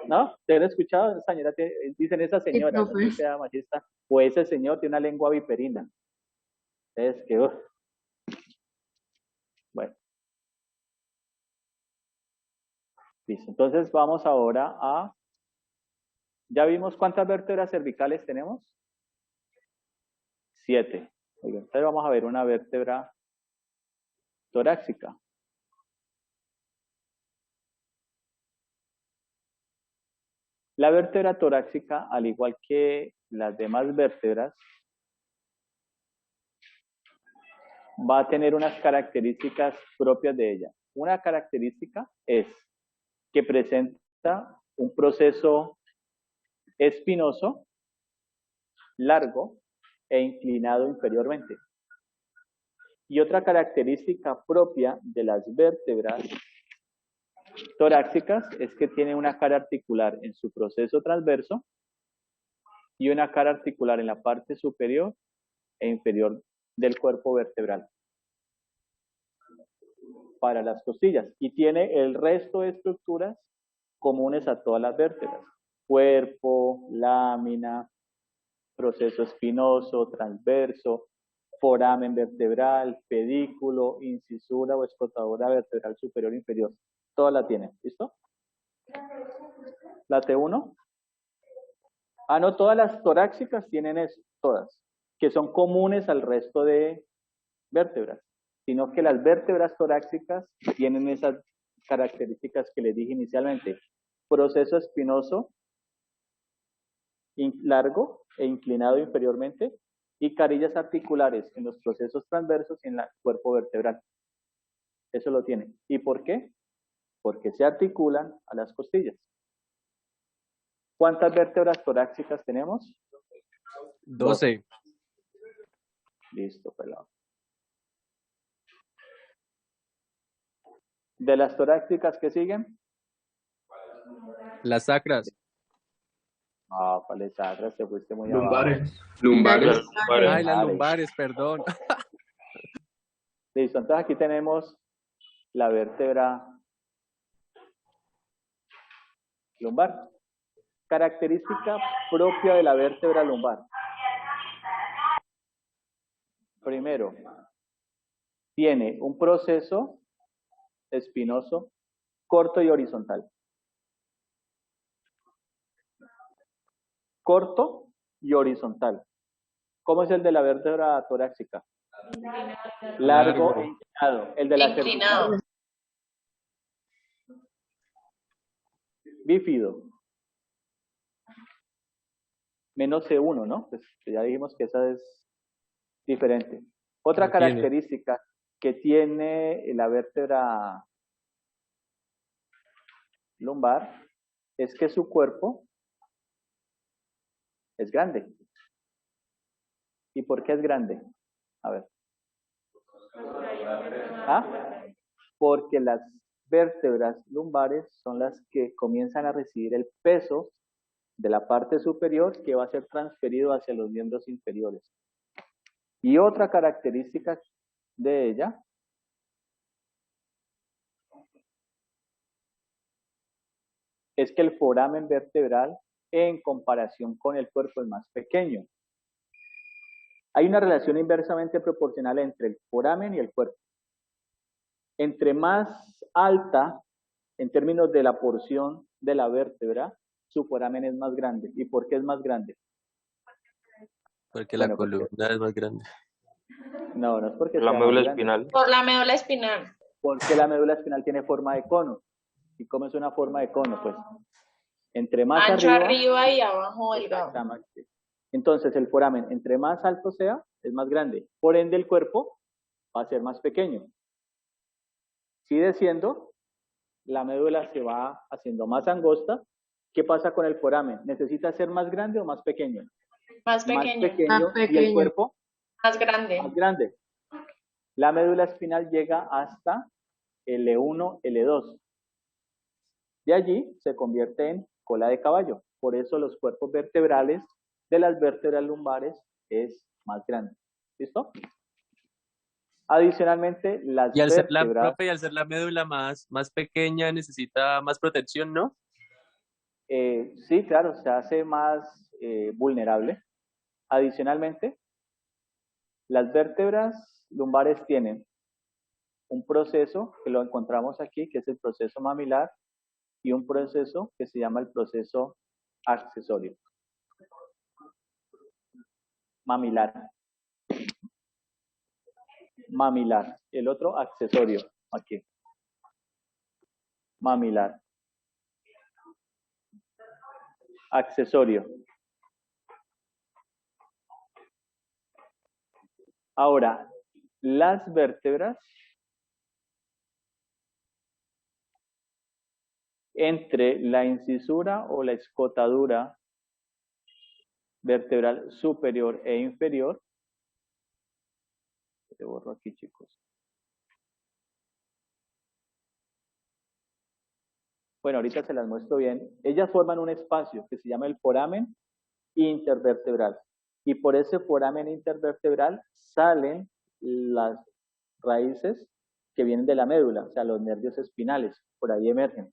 S1: ¿No? ¿Te han escuchado? Señora, dicen esa señora,
S4: profe.
S1: no sea machista, o ese señor tiene una lengua viperina. Es que, bueno. Listo, entonces vamos ahora a, ¿ya vimos cuántas vértebras cervicales tenemos? 7. Oigan, entonces vamos a ver una vértebra torácica. La vértebra torácica, al igual que las demás vértebras, va a tener unas características propias de ella. Una característica es que presenta un proceso espinoso, largo e inclinado inferiormente. Y otra característica propia de las vértebras torácicas es que tiene una cara articular en su proceso transverso y una cara articular en la parte superior e inferior del cuerpo vertebral para las costillas, y tiene el resto de estructuras comunes a todas las vértebras: cuerpo, lámina, proceso espinoso, transverso, foramen vertebral, pedículo, incisura o escotadura vertebral superior e inferior. Todas la tienen, ¿listo? La T1. Ah, no, todas las torácicas tienen eso, todas, que son comunes al resto de vértebras, sino que las vértebras torácicas tienen esas características que les dije inicialmente: proceso espinoso largo e inclinado inferiormente, y carillas articulares en los procesos transversos y en el cuerpo vertebral. Eso lo tiene. ¿Y por qué? Porque se articulan a las costillas. ¿Cuántas vértebras torácicas tenemos?
S2: 12.
S1: Listo, pelado. ¿De las torácicas que siguen?
S2: Las sacras.
S1: Ah, vale, sacras, te fuiste muy abajo.
S5: Lumbares.
S2: Ay, las lumbares, perdón.
S1: Listo, entonces aquí tenemos la vértebra lumbar. Característica propia de la vértebra lumbar. Primero, tiene un proceso espinoso corto y horizontal. Corto y horizontal. ¿Cómo es el de la vértebra torácica? Largo e inclinado. El de la
S7: Inclinado.
S1: cervical, bífido. Menos C1, ¿no? Pues ya dijimos que esa es diferente. Otra
S2: No tiene.
S1: característica que tiene la vértebra lumbar es que su cuerpo es grande. ¿Y por qué es grande? A ver. ¿Ah? Porque las vértebras lumbares son las que comienzan a recibir el peso de la parte superior, que va a ser transferido hacia los miembros inferiores. Y otra característica de ella es que el foramen vertebral, en comparación con el cuerpo, es más pequeño. Hay una relación inversamente proporcional entre el foramen y el cuerpo. Entre más alta, en términos de la porción de la vértebra, su foramen es más grande. ¿Y por qué es más grande?
S2: Porque la
S1: Bueno, porque-
S2: columna es más grande.
S1: No, no es porque
S9: La
S1: sea
S9: médula
S1: más grande,
S9: espinal.
S7: Por la médula espinal.
S1: porque la médula espinal tiene forma de cono. ¿Y cómo es una forma de cono? Pues entre más
S7: Ancho
S1: arriba,
S7: arriba y abajo delgado.
S1: exactamente. Entonces el foramen, entre más alto sea, es más grande. Por ende, el cuerpo va a ser más pequeño. Si desciendo, la médula se va haciendo más angosta. ¿Qué pasa con el foramen? ¿Necesita ser más grande o más pequeño?
S7: Más
S1: Más
S7: pequeño.
S1: pequeño,
S4: Más
S1: y el
S4: pequeño.
S1: cuerpo
S7: Más grande.
S1: más grande. La médula espinal llega hasta L1, L2. De allí se convierte en cola de caballo. Por eso los cuerpos vertebrales de las vértebras lumbares es más grande. ¿Listo? Adicionalmente, las
S2: Y al ser la,
S1: vértebras,
S2: profe, y al ser la médula más pequeña, necesita más protección, ¿no?
S1: sí, claro, se hace más vulnerable. Adicionalmente, las vértebras lumbares tienen un proceso que lo encontramos aquí, que es el proceso mamilar, y un proceso que se llama el proceso accesorio. Mamilar. Mamilar. El otro accesorio, aquí. Mamilar. Accesorio. Ahora, las vértebras entre la incisura o la escotadura vertebral superior e inferior. Te borro aquí, chicos. Bueno, ahorita se las muestro bien. Ellas forman un espacio que se llama el foramen intervertebral. Y por ese foramen intervertebral salen las raíces que vienen de la médula, o sea, los nervios espinales, por ahí emergen.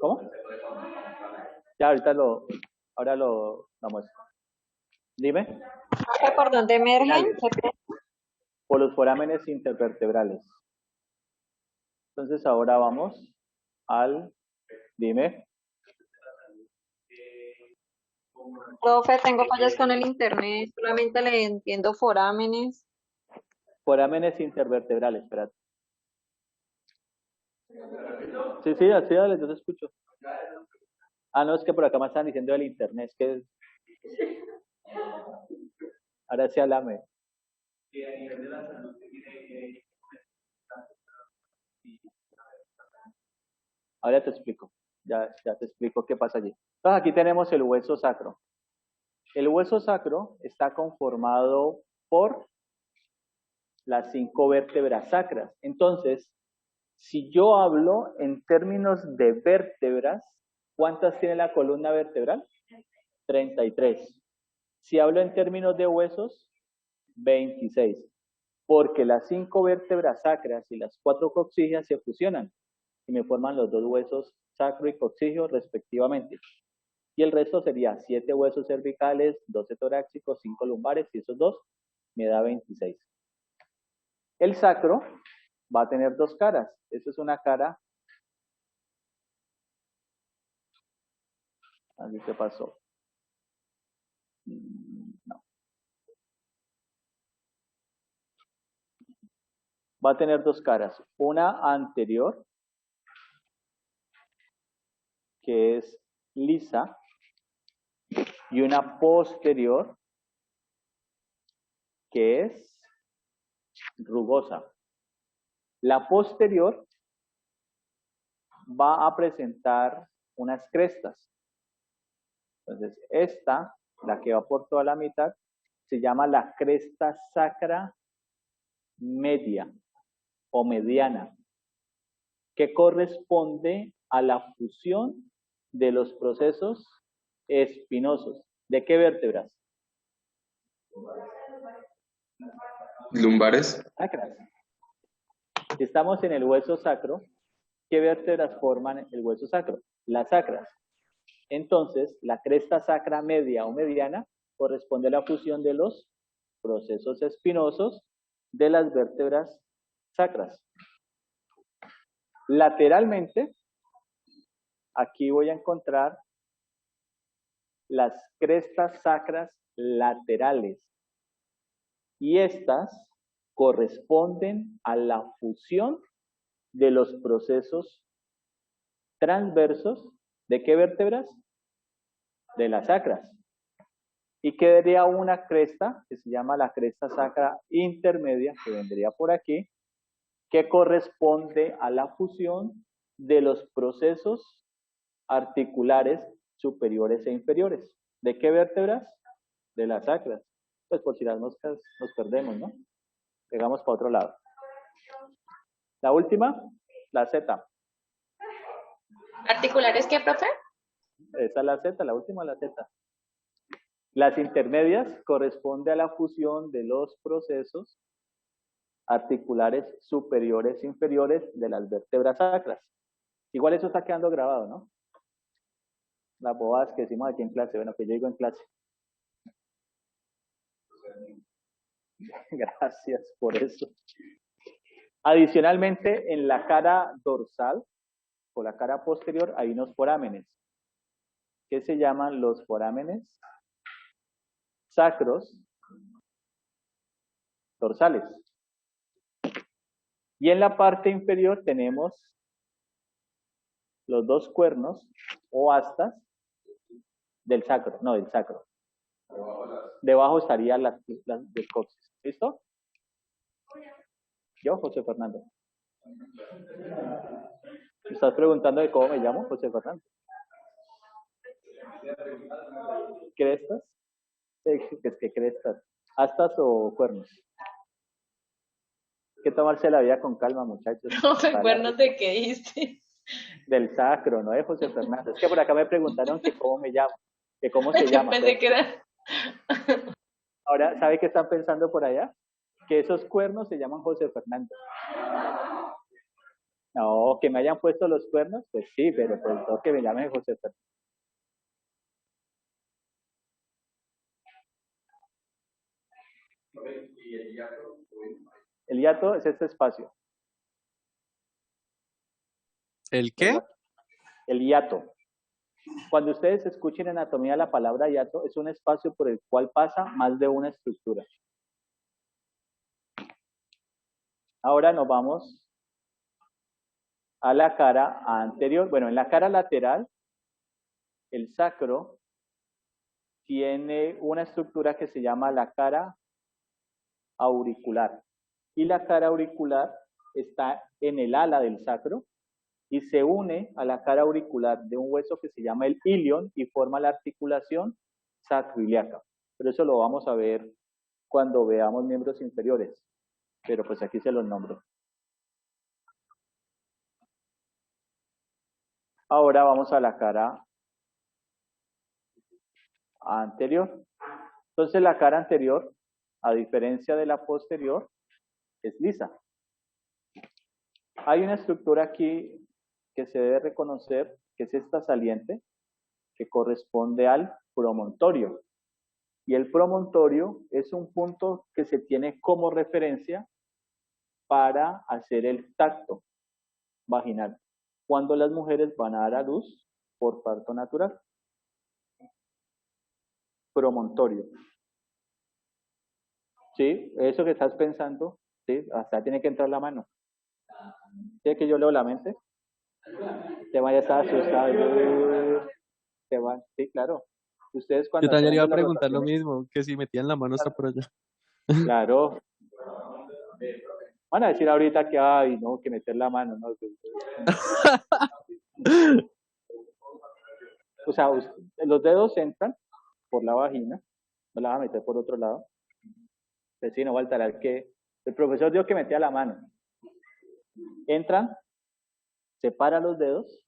S1: ¿Cómo? Ya, ahora lo muestro. Dime.
S8: Profe, ¿por dónde emergen?
S1: Por los forámenes intervertebrales. Entonces ahora vamos dime.
S8: Profe, tengo fallas con el internet, solamente le entiendo forámenes.
S1: Forámenes intervertebrales, espérate. Sí, así dale, yo te escucho. Ah, no, es que por acá me están diciendo del internet, es que ahora sí háblame. Ahora te explico, ya te explico qué pasa allí. Entonces aquí tenemos el hueso sacro. El hueso sacro está conformado por las 5 vértebras sacras. Entonces, si yo hablo en términos de vértebras, ¿cuántas tiene la columna vertebral? 33. Si hablo en términos de huesos, 26. Porque las 5 vértebras sacras y las 4 coxígeas se fusionan y me forman los 2 huesos sacro y coxígeo respectivamente. Y el resto sería 7 huesos cervicales, 12 torácicos, 5 lumbares y esos 2 me da 26. El sacro va a tener 2 caras. Esta es una cara. Así se pasó. No. Va a tener 2 caras. Una anterior, que es lisa, y una posterior, que es rugosa. La posterior va a presentar unas crestas. Entonces, esta, la que va por toda la mitad, se llama la cresta sacra media o mediana, que corresponde a la fusión de los procesos espinosos. ¿De qué vértebras?
S5: Lumbares.
S1: Sacras. Si estamos en el hueso sacro, ¿qué vértebras forman el hueso sacro? Las sacras. Entonces, la cresta sacra media o mediana corresponde a la fusión de los procesos espinosos de las vértebras sacras. Lateralmente, aquí voy a encontrar las crestas sacras laterales. Y estas corresponden a la fusión de los procesos transversos. ¿De qué vértebras? De las sacras. Y quedaría una cresta que se llama la cresta sacra intermedia, que vendría por aquí, que corresponde a la fusión de los procesos articulares superiores e inferiores. ¿De qué vértebras? De las sacras. Pues por si las moscas nos perdemos, ¿no? Pegamos para otro lado. La última, la Z.
S7: ¿Articulares qué, profe?
S1: Esa es la Z, la última, la Z. Las intermedias corresponde a la fusión de los procesos articulares superiores e inferiores de las vértebras sacras. Igual eso está quedando grabado, ¿no? Las bobadas que decimos aquí en clase, bueno, que yo digo en clase. Gracias por eso. Adicionalmente, en la cara dorsal o la cara posterior hay unos forámenes que se llaman los forámenes sacros dorsales. Y en la parte inferior tenemos los 2 cuernos o astas del sacro, no, del sacro. Debajo estaría las del coxis. ¿Listo? Yo, José Fernando. ¿Me estás preguntando de cómo me llamo? José Fernando. ¿Crestas? Es que crestas. ¿Astas o cuernos? que tomarse la vida con calma, muchachos.
S7: No me acuerdo de qué dice.
S1: Del sacro, ¿no? De José Fernando. Es que por acá me preguntaron que cómo me llamo, que cómo se
S7: Yo
S1: llama.
S7: pensé que era.
S1: Ahora, ¿sabe qué están pensando por allá? Que esos cuernos se llaman José Fernando. No, que me hayan puesto los cuernos, pues sí, pero pues no que me llamen José Fernando. El hiato es este espacio.
S2: ¿El qué?
S1: El hiato. Cuando ustedes escuchen en anatomía la palabra hiato, es un espacio por el cual pasa más de una estructura. Ahora nos vamos a la cara anterior. Bueno, en la cara lateral, el sacro tiene una estructura que se llama la cara auricular. Y la cara auricular está en el ala del sacro y se une a la cara auricular de un hueso que se llama el ilion y forma la articulación sacroiliaca. Pero eso lo vamos a ver cuando veamos miembros inferiores. Pero pues aquí se los nombro. Ahora vamos a la cara anterior. Entonces la cara anterior, a diferencia de la posterior, es lisa. Hay una estructura aquí que se debe reconocer, que es esta saliente, que corresponde al promontorio. Y el promontorio es un punto que se tiene como referencia para hacer el tacto vaginal cuando las mujeres van a dar a luz por parto natural. Promontorio. ¿Sí? Eso que estás pensando, ¿sí? Hasta tiene que entrar la mano. ¿Sí que yo leo la mente? Te vaya a estar asustado. Te van, sí, claro. Ustedes
S2: Yo
S1: cuando
S2: también
S1: están
S2: iba a
S1: en las
S2: preguntar lo
S1: rotaciones,
S2: mismo, que si metían la mano hasta por allá.
S1: claro. Van a decir ahorita que, ay, no, que meter la mano, ¿no? O sea, los dedos entran por la vagina, no la van a meter por otro lado. Pues sí, no faltará que el profesor dijo que metía la mano. Entran, separa los dedos,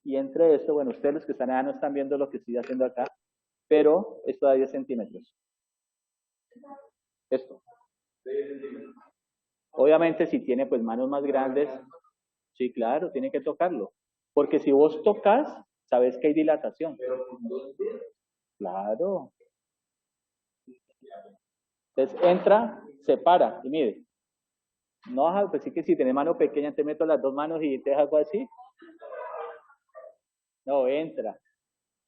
S1: y entre esto, bueno, ustedes los que están allá no están viendo lo que estoy haciendo acá, pero esto da 10 centímetros. Esto. Obviamente, si tiene pues manos más grandes, sí, claro, tiene que tocarlo. Porque si vos tocas, sabes que hay dilatación. Claro. Entonces entra, separa y mide. No, pues sí que si tienes mano pequeña, te meto las dos manos y te hago así. No, entra.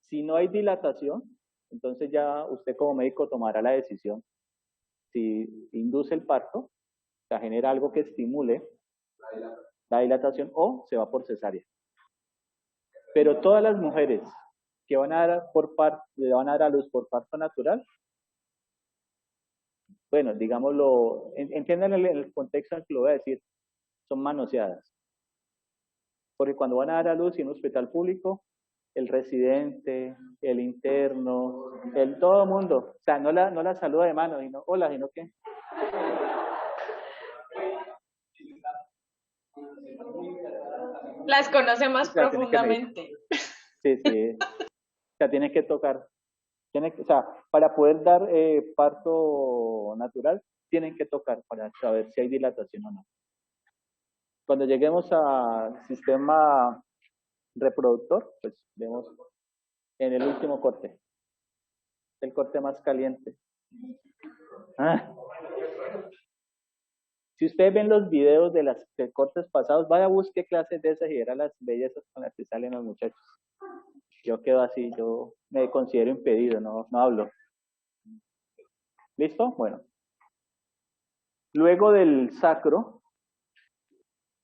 S1: Si no hay dilatación, entonces ya usted como médico tomará la decisión. Si induce el parto, o sea, genera algo que estimule la dilatación o se va por cesárea. Pero todas las mujeres que van a dar le van a dar a luz por parto natural, bueno, digámoslo, entiendan el contexto en el que lo voy a decir, son manoseadas. Porque cuando van a dar a luz en un hospital público, el residente, el interno, todo el mundo, o sea, no la saluda de mano, sino, hola, sino que...
S7: Las conoce más
S1: O sea, tiene que medir.
S7: profundamente.
S1: Sí, sí. O sea, tiene que tocar. O sea, para poder dar parto natural, tienen que tocar para saber si hay dilatación o no. Cuando lleguemos al sistema reproductor, pues vemos en el último corte, el corte más caliente. Si ustedes ven los videos de cortes pasados, vaya a buscar clases de esas y verá las bellezas con las que salen los muchachos. Yo quedo así, yo me considero impedido, no hablo. ¿Listo? Bueno. Luego del sacro,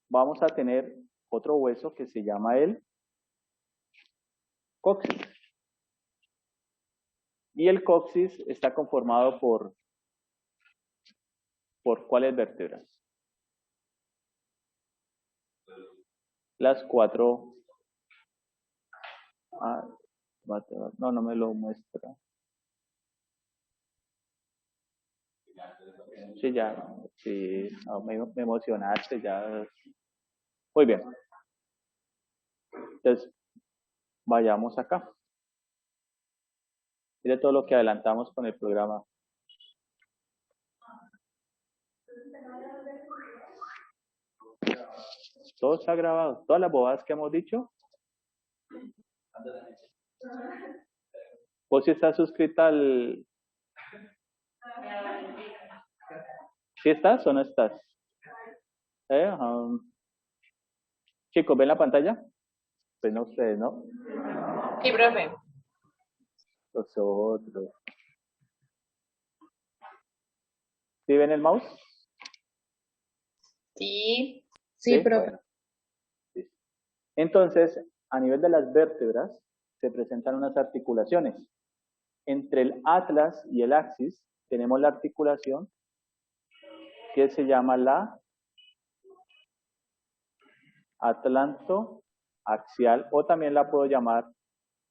S1: vamos a tener otro hueso que se llama el coxis. Y el coxis está conformado ¿por cuáles vértebras? Las 4. No me lo muestra. Sí, ya, sí, no, me emocionaste, ya. Muy bien. Entonces, vayamos acá. Mire todo lo que adelantamos con el programa. Todo está grabado. Todas las bobadas que hemos dicho. ¿Vos si estás suscrita al... ¿Sí estás o no estás? Chicos, ¿ven la pantalla? Pues no ustedes, ¿no?
S7: Sí, profe.
S1: Los otros. ¿Sí ven el mouse?
S7: Sí.
S4: Sí, profe.
S1: Bueno. Entonces, a nivel de las vértebras, se presentan unas articulaciones. Entre el atlas y el axis tenemos la articulación que se llama la atlantoaxial, o también la puedo llamar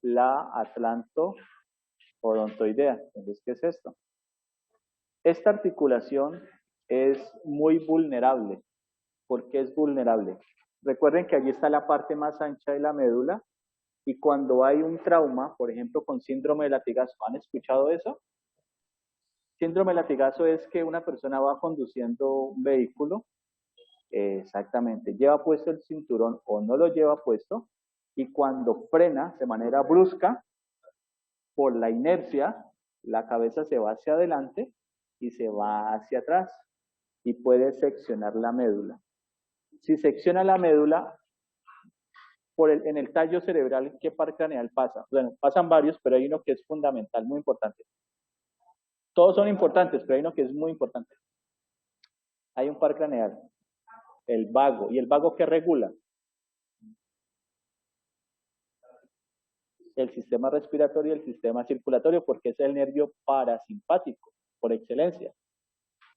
S1: la atlanto-odontoidea. Entonces, ¿qué es esto? Esta articulación es muy vulnerable. ¿Por qué es vulnerable? Recuerden que allí está la parte más ancha de la médula, y cuando hay un trauma, por ejemplo, con síndrome de latigazo, ¿han escuchado eso? Síndrome de latigazo es que una persona va conduciendo un vehículo, exactamente, lleva puesto el cinturón o no lo lleva puesto, y cuando frena de manera brusca, por la inercia, la cabeza se va hacia adelante y se va hacia atrás, y puede seccionar la médula. Si secciona la médula, en el tallo cerebral, ¿qué par craneal pasa? Bueno, pasan varios, pero hay uno que es fundamental, muy importante. Todos son importantes, pero hay uno que es muy importante. Hay un par craneal, el vago. ¿Y el vago qué regula? El sistema respiratorio y el sistema circulatorio, porque es el nervio parasimpático, por excelencia.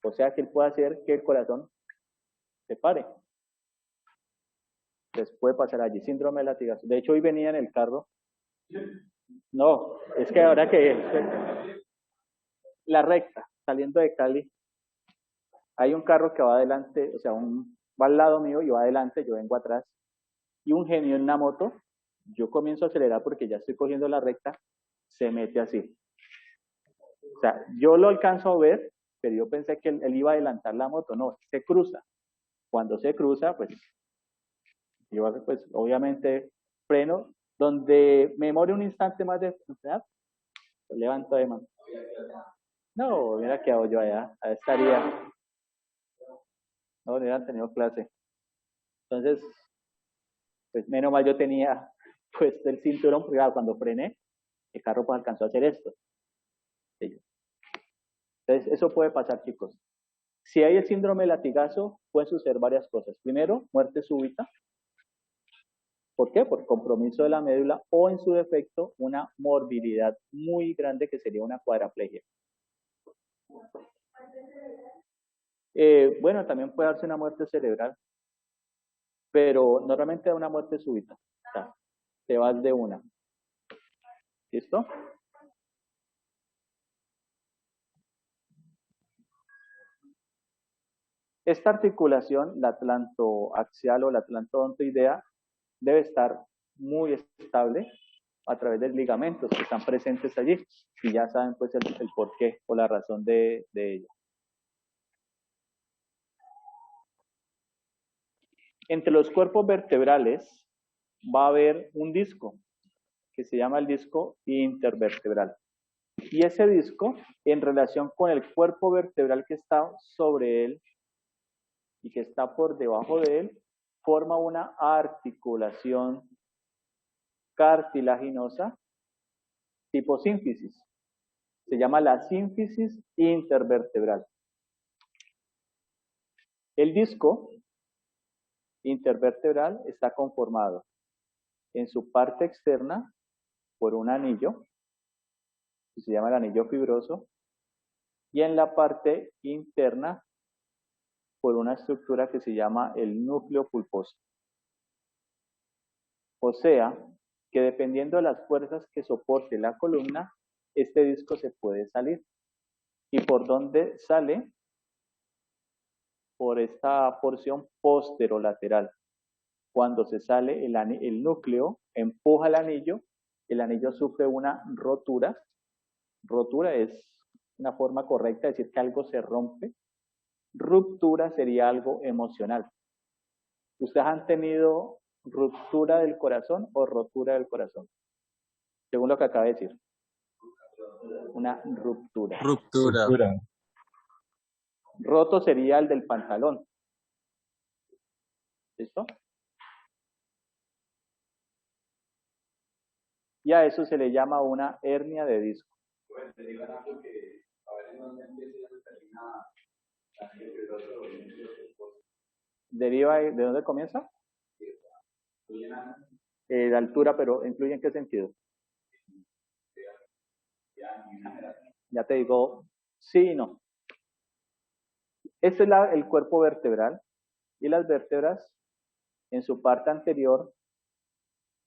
S1: O sea que él puede hacer que el corazón se pare. Les puede pasar allí síndrome de latigazo. De hecho, hoy venía en el carro. No, es que ahora que la recta, saliendo de Cali, hay un carro que va adelante, o sea, va al lado mío y va adelante, yo vengo atrás, y un genio en una moto, yo comienzo a acelerar porque ya estoy cogiendo la recta, se mete así. O sea, yo lo alcanzo a ver, pero yo pensé que él iba a adelantar la moto, no, se cruza. Cuando se cruza, pues, yo pues obviamente freno, donde me demore un instante más de frenar, pues levanto de mano. No, mira qué hago yo allá estaría, no hubieran tenido clase. Entonces, pues menos mal yo tenía puesto el cinturón, porque cuando frené, el carro pues alcanzó a hacer esto. Entonces, eso puede pasar, chicos. Si hay el síndrome de latigazo, pueden suceder varias cosas. Primero, muerte súbita. ¿Por qué? Por compromiso de la médula, o en su defecto, una morbilidad muy grande que sería una cuadraplegia. Bueno, también puede darse una muerte cerebral, pero normalmente da una muerte súbita. O sea, te vas de una. ¿Listo? Esta articulación, la atlantoaxial o la atlantodontoidea, debe estar muy estable a través de ligamentos que están presentes allí, y ya saben pues el porqué o la razón de ello. Entre los cuerpos vertebrales va a haber un disco que se llama el disco intervertebral. Y ese disco, en relación con el cuerpo vertebral que está sobre él y que está por debajo de él, forma una articulación cartilaginosa tipo sínfisis. Se llama la sínfisis intervertebral. El disco intervertebral está conformado en su parte externa por un anillo, que se llama el anillo fibroso, y en la parte interna por una estructura que se llama el núcleo pulposo. O sea, que dependiendo de las fuerzas que soporte la columna, este disco se puede salir. ¿Y por dónde sale? Por esta porción posterolateral. Cuando se sale el núcleo, empuja el anillo sufre una rotura. Rotura es una forma correcta de decir que algo se rompe. Ruptura sería algo emocional. ¿Ustedes han tenido ruptura del corazón o rotura del corazón? Según lo que acaba de decir. Una ruptura.
S2: Ruptura.
S1: Roto sería el del pantalón. ¿Listo? Y a eso se le llama una hernia de disco. ¿Deriva de dónde comienza? De altura, pero ¿influye en qué sentido? Ya te digo, sí y no. Este es el cuerpo vertebral y las vértebras en su parte anterior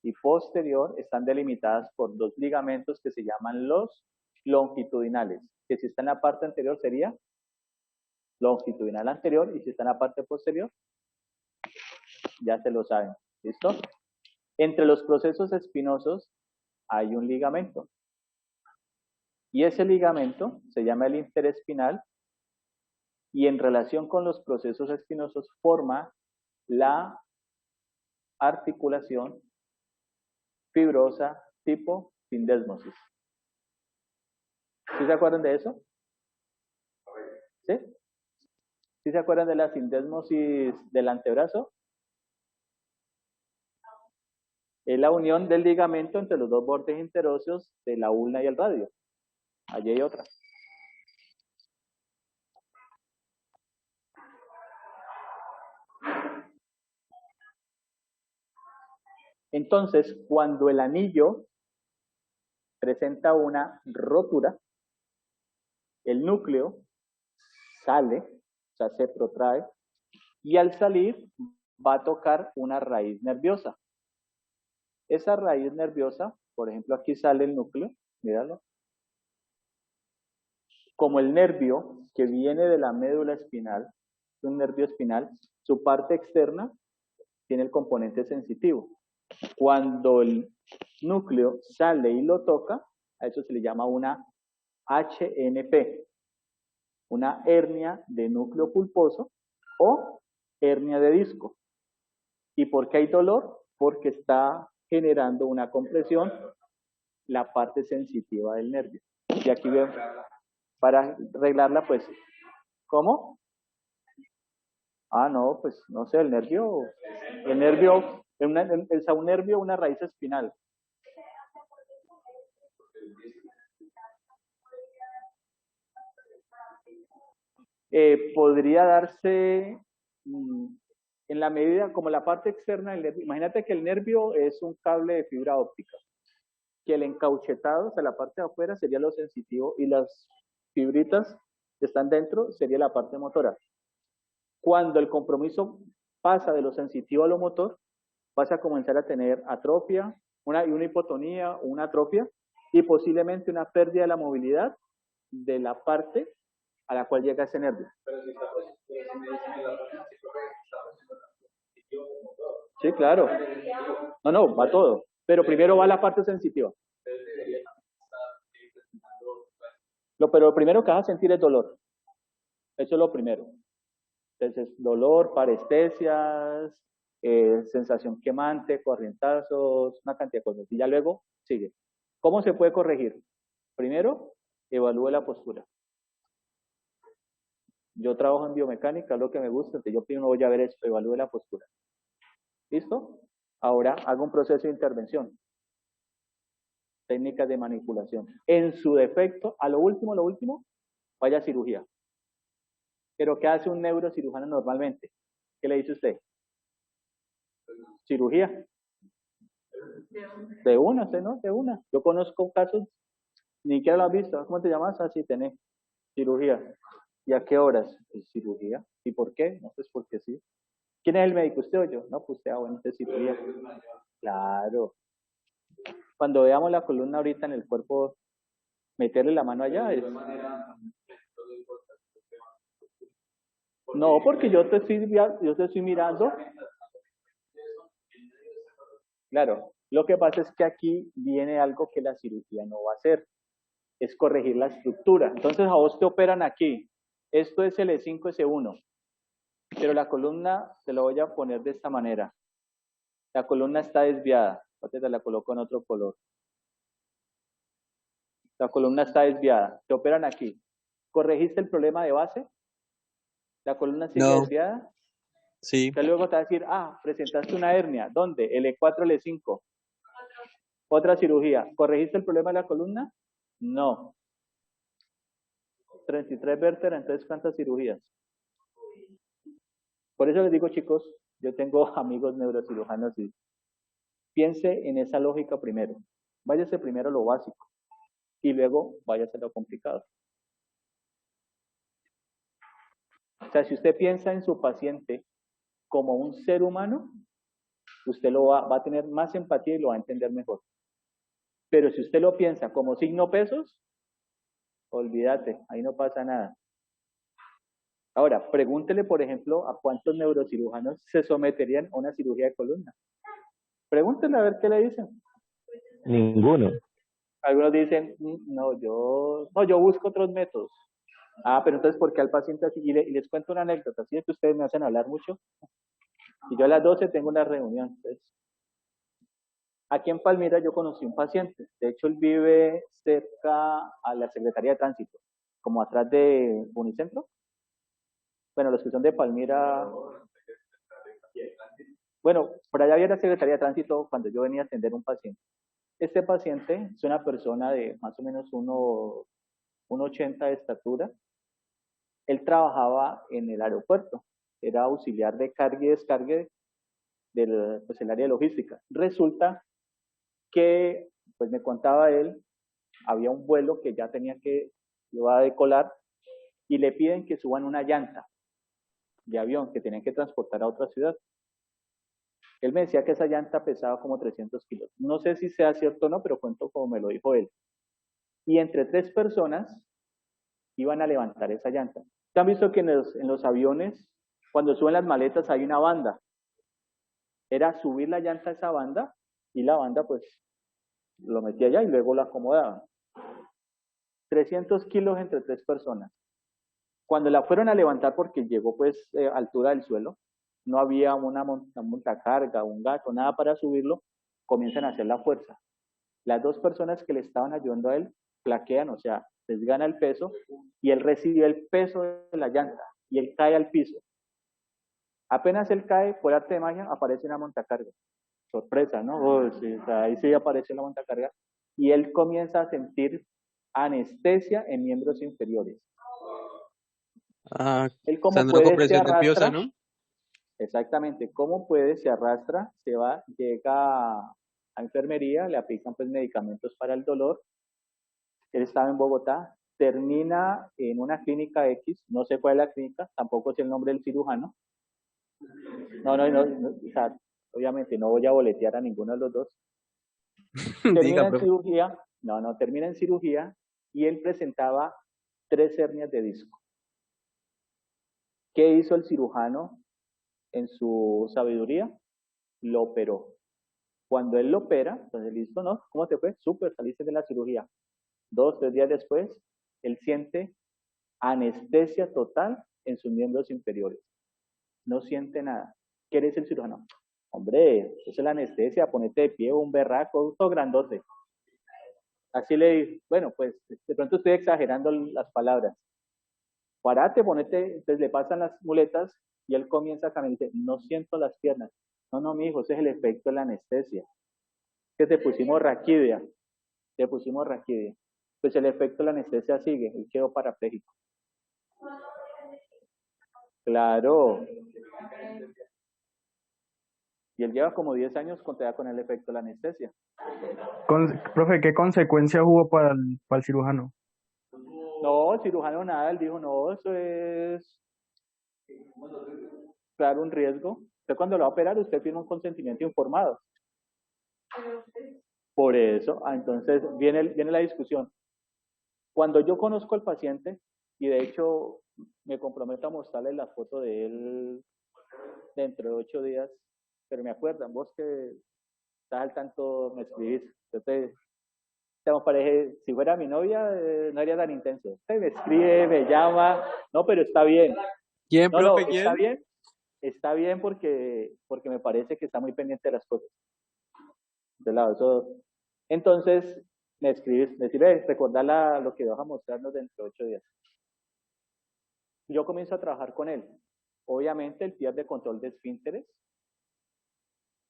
S1: y posterior están delimitadas por dos ligamentos que se llaman los longitudinales, que si está en la parte anterior sería longitudinal anterior y si está en la parte posterior, ya se lo saben. ¿Listo? Entre los procesos espinosos hay un ligamento. Y ese ligamento se llama el interespinal y en relación con los procesos espinosos forma la articulación fibrosa tipo sindesmosis. ¿Sí se acuerdan de eso? ¿Sí? ¿Sí se acuerdan de la sindesmosis del antebrazo? Es la unión del ligamento entre los dos bordes interóseos de la ulna y el radio. Allí hay otra. Entonces, cuando el anillo presenta una rotura, el núcleo sale, o sea, se protrae, y al salir va a tocar una raíz nerviosa. Esa raíz nerviosa, por ejemplo, aquí sale el núcleo, míralo. Como el nervio que viene de la médula espinal, un nervio espinal, su parte externa tiene el componente sensitivo. Cuando el núcleo sale y lo toca, a eso se le llama una HNP, una hernia de núcleo pulposo o hernia de disco. ¿Y por qué hay dolor? Porque está generando una compresión la parte sensitiva del nervio. Y aquí vemos, para arreglarla, pues, ¿cómo? Ah, no, pues, no sé, el nervio, el saunervio, una raíz espinal. Podría darse en la medida, como la parte externa del nervio. Imagínate que el nervio es un cable de fibra óptica, que el encauchetado, o sea, la parte de afuera sería lo sensitivo y las fibritas que están dentro sería la parte motora. Cuando el compromiso pasa de lo sensitivo a lo motor, vas a comenzar a tener atrofia, una hipotonía o una atrofia y posiblemente una pérdida de la movilidad de la parte a la cual llega ese nervio. Sí, claro. No, va todo. Pero primero va la parte sensitiva. Pero lo primero que vas a sentir es dolor. Eso es lo primero. Entonces, dolor, parestesias, sensación quemante, corrientazos, una cantidad de cosas. Y ya luego sigue. ¿Cómo se puede corregir? Primero, evalúe la postura. Yo trabajo en biomecánica, es lo que me gusta, entonces yo primero voy a ver esto, evalúe la postura. ¿Listo? Ahora hago un proceso de intervención. Técnicas de manipulación. En su defecto, a lo último, vaya a cirugía. Pero ¿qué hace un neurocirujano normalmente? ¿Qué le dice usted? Cirugía. De una, usted no, de una. Yo conozco casos, ni siquiera lo has visto. ¿Cómo te llamas? Así tenés. Cirugía. ¿Y a qué horas? Pues, cirugía. ¿Y por qué? No, pues porque sí. ¿Quién es el médico? ¿Usted o yo? No, pues usted, bueno, usted cirugía. Claro. Cuando veamos la columna ahorita en el cuerpo, meterle la mano allá es... No, porque yo te estoy mirando. Claro, lo que pasa es que aquí viene algo que la cirugía no va a hacer, es corregir la estructura. Entonces a vos te operan aquí. Esto es L5, S1. Pero la columna te lo voy a poner de esta manera. La columna está desviada. Entonces te la coloco en otro color. La columna está desviada. Te operan aquí. ¿Corregiste el problema de base? ¿La columna sigue
S2: No,
S1: desviada?
S2: sí.
S1: Que luego te va a decir, presentaste una hernia. ¿Dónde? L4, L5. Otra cirugía. ¿Corregiste el problema de la columna? No. 33 vértebras, entonces ¿cuántas cirugías? Por eso les digo, chicos, yo tengo amigos neurocirujanos y piense en esa lógica primero. Váyase primero a lo básico y luego váyase a lo complicado. O sea, si usted piensa en su paciente como un ser humano, usted va a tener más empatía y lo va a entender mejor. Pero si usted lo piensa como signo pesos, olvídate, ahí no pasa nada. Ahora, pregúntele, por ejemplo, a cuántos neurocirujanos se someterían a una cirugía de columna. Pregúntenle a ver qué le dicen.
S6: Ninguno.
S1: Algunos dicen, no, yo busco otros métodos. Pero entonces, ¿por qué al paciente así? Y les cuento una anécdota, así es que ustedes me hacen hablar mucho. Y yo a las 12 tengo una reunión. Entonces, aquí en Palmira yo conocí un paciente. De hecho, él vive cerca a la Secretaría de Tránsito, como atrás de Unicentro. Bueno, los que son de Palmira. Bueno, por allá había la Secretaría de Tránsito cuando yo venía a atender un paciente. Este paciente es una persona de más o menos 1,80 de estatura. Él trabajaba en el aeropuerto, era auxiliar de carga y descargue del el área de logística. Resulta que, pues me contaba él, había un vuelo que ya iba a decolar y le piden que suban una llanta de avión que tenían que transportar a otra ciudad. Él me decía que esa llanta pesaba como 300 kilos. No sé si sea cierto o no, pero cuento como me lo dijo él. Y entre 3 personas iban a levantar esa llanta. ¿Se han visto que en los aviones, cuando suben las maletas, hay una banda? Era subir la llanta a esa banda y la banda pues lo metía allá y luego la acomodaban. 300 kilos entre 3 personas. Cuando la fueron a levantar porque llegó pues a altura del suelo, no había una montacarga, un gato, nada para subirlo, comienzan a hacer la fuerza. Las 2 personas que le estaban ayudando a él flaquean, o sea, les gana el peso y él recibe el peso de la llanta y él cae al piso. Apenas él cae, por arte de magia, aparece una montacarga. Sorpresa, ¿no? Sí, o sea, ahí sí aparece la montacarga y él comienza a sentir anestesia en miembros inferiores. Él como
S2: Está en una
S1: puede se
S2: compresión nerviosa,
S1: arrastra,
S2: ¿no?
S1: exactamente, como puede se arrastra, se va, llega a enfermería, le aplican pues medicamentos para el dolor. Él estaba en Bogotá, termina en una clínica X, no sé cuál es la clínica, tampoco sé el nombre del cirujano. No, o sea, obviamente no voy a boletear a ninguno de los dos. Termina
S2: Diga,
S1: en
S2: profe.
S1: cirugía, termina en cirugía y él presentaba 3 hernias de disco. ¿Qué hizo el cirujano en su sabiduría? Lo operó. Cuando él lo opera, entonces listo, ¿no? ¿Cómo te fue? Súper, saliste de la cirugía. 2, 3 días después, él siente anestesia total en sus miembros inferiores. No siente nada. ¿Qué eres el cirujano? Hombre, eso es la anestesia, ponete de pie, un berraco, todo grandote. Así le digo, bueno, pues de pronto estoy exagerando las palabras. Parate, ponete, entonces le pasan las muletas y él comienza a caminar y dice, no siento las piernas. No, mi hijo, ese es el efecto de la anestesia. Que te pusimos raquidia. Pues el efecto de la anestesia sigue, él quedó parapléjico. Claro. Y él lleva como 10 años con el efecto de la anestesia.
S9: Profe, ¿qué consecuencias hubo para el cirujano?
S1: No, el cirujano nada, él dijo, no, eso es, claro, un riesgo. Usted cuando lo va a operar, usted firma un consentimiento informado. Por eso, entonces viene la discusión. Cuando yo conozco al paciente, y de hecho me comprometo a mostrarles la foto de él dentro de 8 días, pero me acuerdan, vos que estás al tanto, me escribís. Entonces, estamos pareja, si fuera mi novia, no haría tan intenso. Usted me escribe, me llama, no, pero está bien.
S2: ¿Quién,
S1: No,
S2: profe? ¿Quién?
S1: Está bien porque me parece que está muy pendiente de las cosas. De lado, eso. Entonces, me escribes, me sirve recordar lo que vas a mostrarnos dentro de 8 días. Yo comienzo a trabajar con él. Obviamente, él pierde control de esfínteres.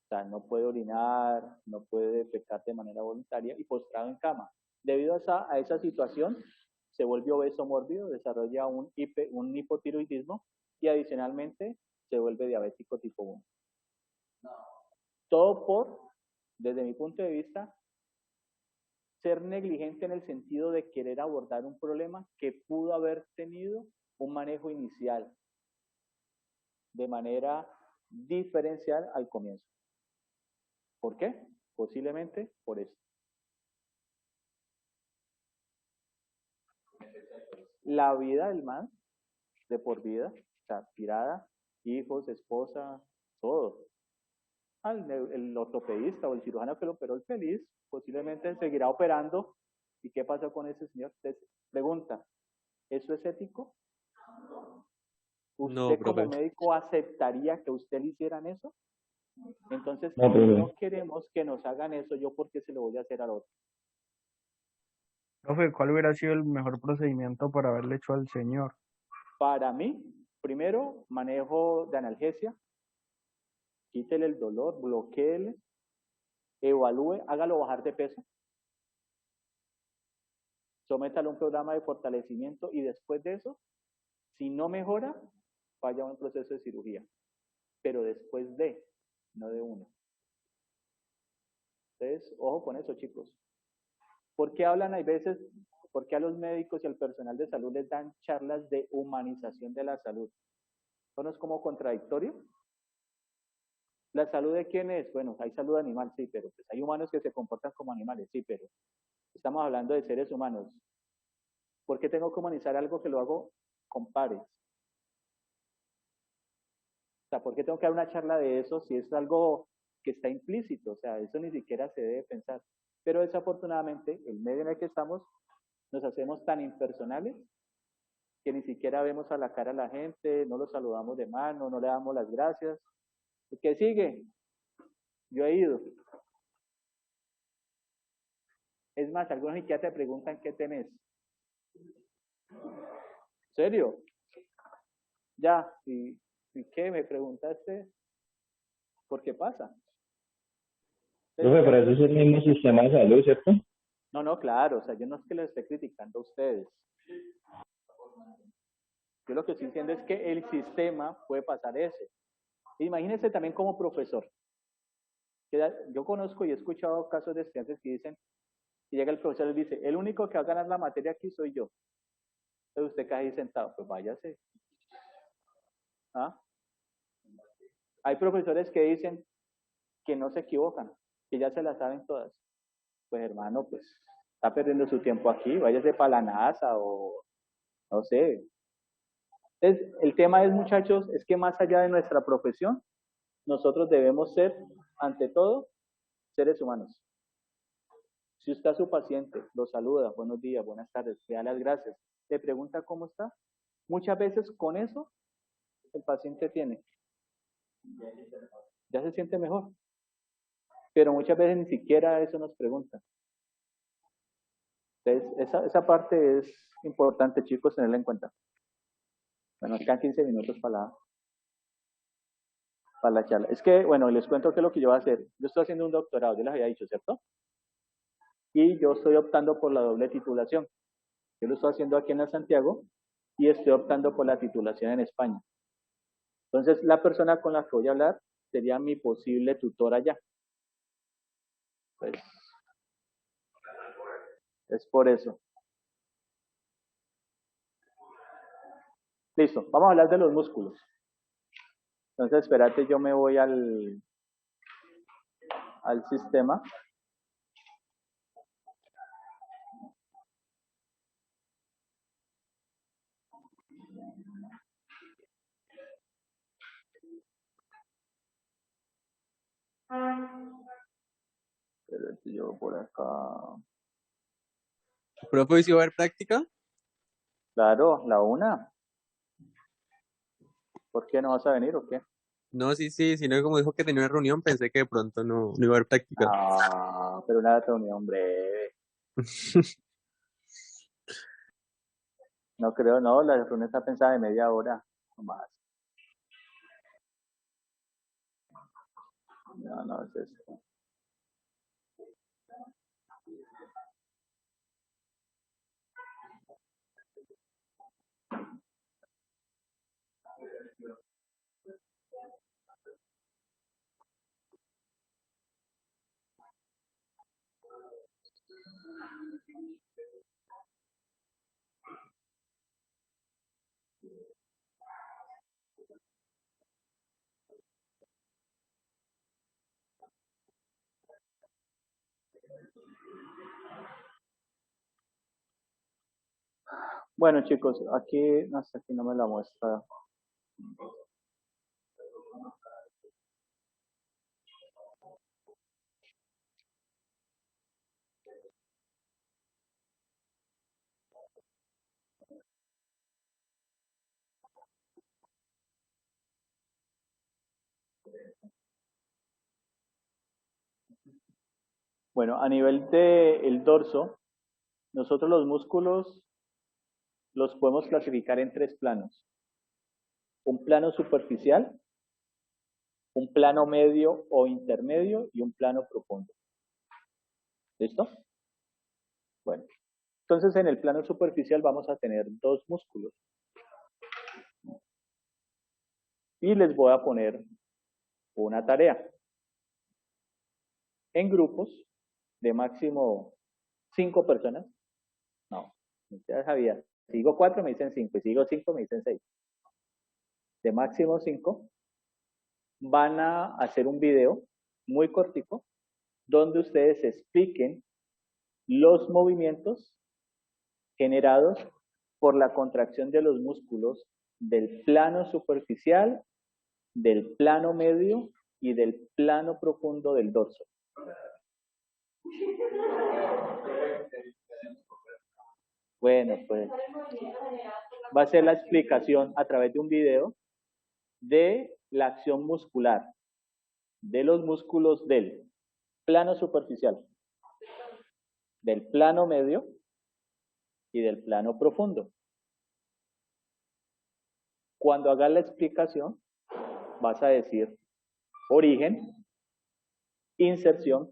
S1: O sea, no puede orinar, no puede defecar de manera voluntaria y postrado en cama. Debido a esa situación, se vuelve obeso mórbido, desarrolla un hipotiroidismo y adicionalmente se vuelve diabético tipo 1. Todo por, desde mi punto de vista, ser negligente en el sentido de querer abordar un problema que pudo haber tenido un manejo inicial de manera diferencial al comienzo. ¿Por qué? Posiblemente por esto. La vida del man, de por vida, o sea, tirada, hijos, esposa, todo. El ortopedista o el cirujano que lo operó el feliz, posiblemente seguirá operando. ¿Y qué pasó con ese señor? Usted pregunta, ¿eso es ético? ¿Usted
S2: No,
S1: como
S2: profe.
S1: médico aceptaría que usted le hicieran eso? Entonces,
S6: No,
S1: si
S6: profe.
S1: no queremos que nos hagan eso, ¿yo por qué se lo voy a hacer al otro?
S9: Profe, ¿cuál hubiera sido el mejor procedimiento para haberle hecho al señor?
S1: Para mí, primero, manejo de analgesia, quítele el dolor, bloqueele, evalúe, hágalo bajar de peso, sométalo a un programa de fortalecimiento y después de eso, si no mejora, vaya a un proceso de cirugía, pero después de, no de uno. Entonces, ojo con eso, chicos. ¿Por qué hablan, hay veces, por qué a los médicos y al personal de salud les dan charlas de humanización de la salud? ¿Eso no es como contradictorio? ¿La salud de quién es? Bueno, hay salud animal, sí, pero pues hay humanos que se comportan como animales, sí, pero estamos hablando de seres humanos. ¿Por qué tengo que humanizar algo que lo hago con pares? O sea, ¿por qué tengo que dar una charla de eso si es algo que está implícito? O sea, eso ni siquiera se debe pensar. Pero desafortunadamente, el medio en el que estamos, nos hacemos tan impersonales que ni siquiera vemos a la cara a la gente, no los saludamos de mano, no le damos las gracias. ¿Y qué sigue? Yo he ido. Es más, algunos ni siquiera te preguntan qué tenés. ¿En serio? Ya, ¿y qué? Me preguntaste, ¿por qué pasa?
S6: Profe, pero eso es el mismo sistema de salud, ¿cierto?
S1: No, claro, o sea, yo no es que les esté criticando a ustedes. Yo lo que estoy diciendo es que el sistema puede pasar eso. Imagínense también como profesor. Yo conozco y he escuchado casos de estudiantes que dicen, y llega el profesor y dice, el único que va a ganar la materia aquí soy yo. Entonces usted cae ahí sentado, pues váyase. ¿Ah? Hay profesores que dicen que no se equivocan, que ya se la saben todas. Pues hermano, pues está perdiendo su tiempo aquí, váyase para la NASA o no sé. Entonces, el tema es, muchachos, es que más allá de nuestra profesión, nosotros debemos ser, ante todo, seres humanos. Si usted a su paciente lo saluda, buenos días, buenas tardes, le da las gracias, le pregunta cómo está, muchas veces con eso el paciente ya se siente mejor. Pero muchas veces ni siquiera eso nos preguntan. Entonces, esa parte es importante, chicos, tenerla en cuenta. Bueno, quedan 15 minutos para la charla. Es que, bueno, les cuento qué es lo que yo voy a hacer. Yo estoy haciendo un doctorado, yo les había dicho, ¿cierto? Y yo estoy optando por la doble titulación. Yo lo estoy haciendo aquí en la Santiago y estoy optando por la titulación en España. Entonces, la persona con la que voy a hablar sería mi posible tutor allá. Pues, es por eso. Listo, vamos a hablar de los músculos. Entonces, espérate, yo me voy al sistema. Espérate, yo por acá.
S2: ¿Profe, hoy sí va a haber práctica?
S1: Claro, la una. ¿Por qué no vas a venir o qué?
S2: No, sí, sino que como dijo que tenía una reunión, pensé que de pronto no iba a haber práctica.
S1: Ah, pero una reunión breve. No creo, no, la reunión está pensada de media hora o más. No es esto. Bueno, chicos, aquí, no sé, aquí no me la muestra. Bueno, a nivel del dorso, nosotros los músculos los podemos clasificar en tres planos. Un plano superficial, un plano medio o intermedio y un plano profundo. ¿Listo? Bueno, entonces en el plano superficial vamos a tener dos músculos. Y les voy a poner una tarea. En grupos de máximo 5 personas. No, ya sabía. Si digo 4 me dicen 5 y si digo 5 me dicen 6. De máximo 5 van a hacer un video muy cortico donde ustedes expliquen los movimientos generados por la contracción de los músculos del plano superficial, del plano medio y del plano profundo del dorso. Bueno, pues va a ser la explicación a través de un video de la acción muscular de los músculos del plano superficial, del plano medio y del plano profundo. Cuando hagas la explicación, vas a decir origen, inserción,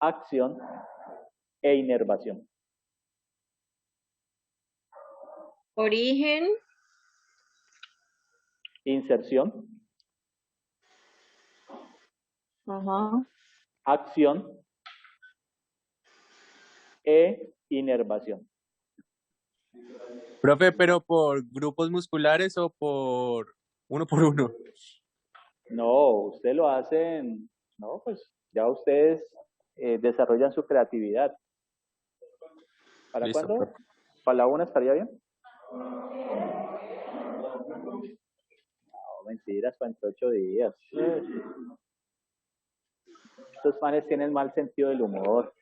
S1: acción e inervación.
S8: Origen,
S1: Inserción,
S8: ajá,
S1: acción e inervación.
S2: Profe, ¿pero por grupos musculares o por uno?
S1: No, ustedes lo hacen, no, pues ya ustedes desarrollan su creatividad. ¿Para
S2: Listo,
S1: cuándo?
S2: profe.
S1: ¿Para la una estaría bien? No, mentiras, para entre 8 días. Estos manes tienen mal sentido del humor.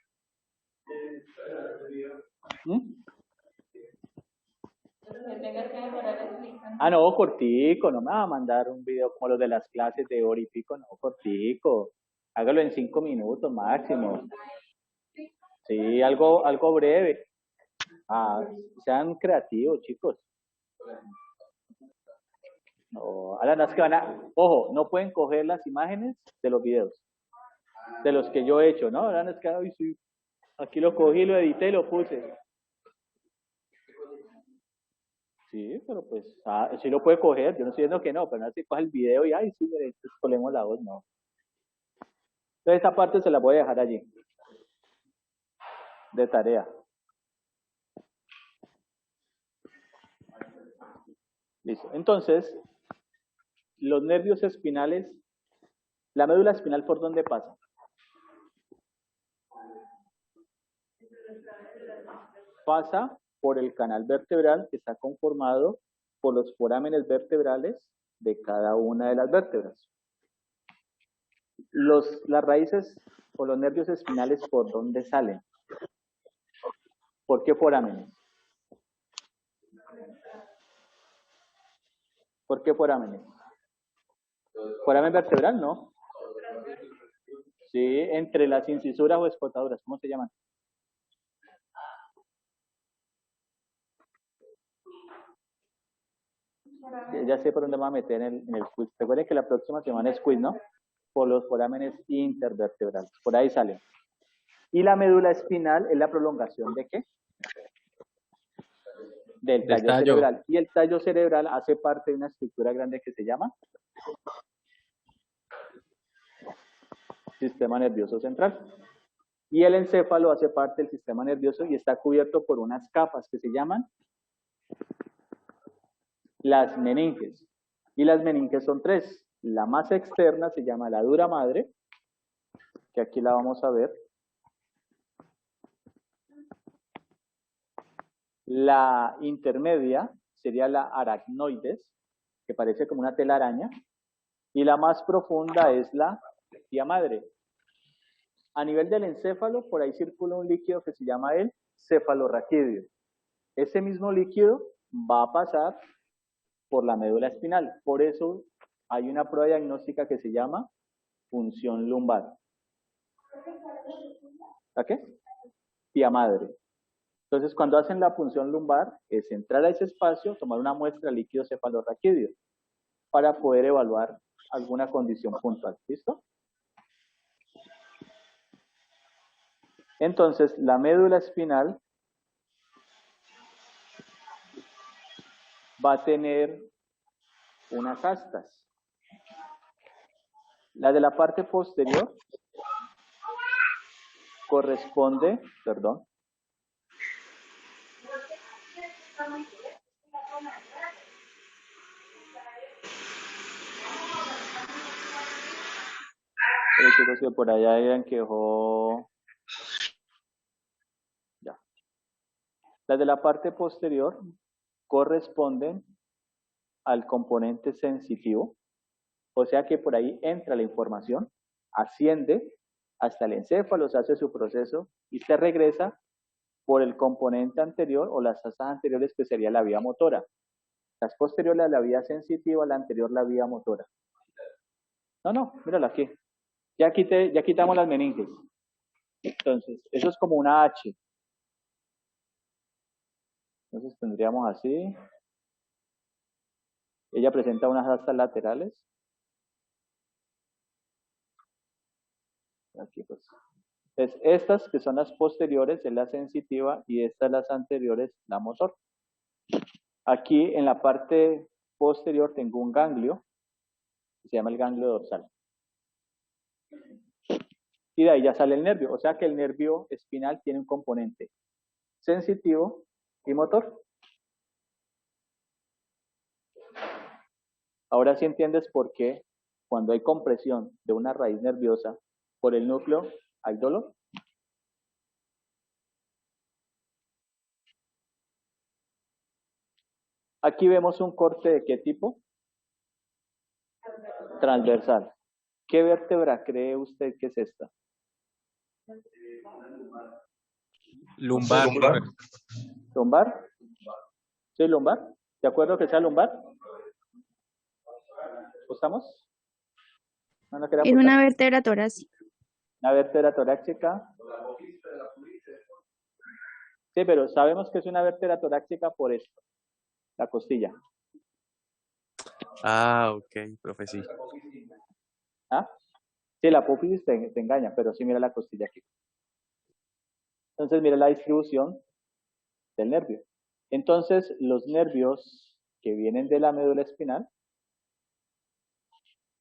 S1: ¿Mm? Ah, no, cortico, no me va a mandar un video como los de las clases de hora y pico, no, cortico. Hágalo en 5 minutos máximo. Sí, algo breve. Ah, sean creativos, chicos. No, ahora no es que ojo, no pueden coger las imágenes de los videos, de los que yo he hecho, ¿no? Ahora no es que, ay, sí, aquí lo cogí, lo edité y lo puse. Sí, pero pues, sí lo puede coger, yo no estoy diciendo que no, pero no se coge el video y, ay, sí, mire, colemos la voz, no. Entonces esta parte se la voy a dejar allí, de tarea. Listo. Entonces, los nervios espinales, la médula espinal, ¿por dónde pasa? Pasa por el canal vertebral que está conformado por los forámenes vertebrales de cada una de las vértebras. Las raíces o los nervios espinales, ¿por dónde salen? ¿Por qué forámenes? ¿Por qué forámenes? Foramen vertebral, ¿no? Sí, entre las incisuras o escotaduras, ¿cómo se llaman? Ya sé por dónde me voy a meter en el quiz. Recuerden que la próxima semana es quiz, ¿no? Por los forámenes intervertebrales. Por ahí salen. Y la médula espinal es la prolongación ¿de qué? Del tallo cerebral. Y el tallo cerebral hace parte de una estructura grande que se llama sistema nervioso central. Y el encéfalo hace parte del sistema nervioso y está cubierto por unas capas que se llaman las meninges. Y las meninges son tres. La más externa se llama la dura madre, que aquí la vamos a ver. La intermedia sería la aracnoides, que parece como una telaraña. Y la más profunda es la tía madre. A nivel del encéfalo, por ahí circula un líquido que se llama el cefalorraquídeo. Ese mismo líquido va a pasar por la médula espinal. Por eso hay una prueba diagnóstica que se llama punción lumbar. ¿A qué? Tía madre. Entonces, cuando hacen la punción lumbar, es entrar a ese espacio, tomar una muestra de líquido cefalorraquídeo para poder evaluar alguna condición puntual. ¿Listo? Entonces, la médula espinal va a tener unas astas. La de la parte posterior corresponde, perdón, chicos, que por allá digan que dejó. Ya. Las de la parte posterior corresponden al componente sensitivo, o sea que por ahí entra la información, asciende hasta el encéfalo, se hace su proceso y se regresa por el componente anterior o las astas anteriores, que sería la vía motora. Las posteriores la vía sensitiva, la anterior la vía motora. No, mírala aquí. Ya quitamos las meninges. Entonces, eso es como una H. Entonces tendríamos así. Ella presenta unas astas laterales. Aquí pues. Entonces, estas que son las posteriores es la sensitiva y estas las anteriores la motor. Aquí en la parte posterior tengo un ganglio, que se llama el ganglio dorsal. Y de ahí ya sale el nervio, o sea que el nervio espinal tiene un componente sensitivo y motor. Ahora sí entiendes por qué cuando hay compresión de una raíz nerviosa por el núcleo hay dolor. Aquí vemos un corte de qué tipo? Transversal. ¿Qué vértebra cree usted que es esta?
S2: Lumbar.
S1: ¿Lumbar? ¿Sí, lumbar? ¿De acuerdo que sea lumbar? ¿Estamos? ¿No nos queda
S10: Es una vértebra torácica.
S1: Una vértebra torácica. Sí, pero sabemos que es una vértebra torácica por esto, la costilla.
S2: Ah, ok, profe, sí.
S1: ¿Ah? Sí, la apófisis te engaña, pero sí mira la costilla aquí. Entonces mira la distribución del nervio. Entonces los nervios que vienen de la médula espinal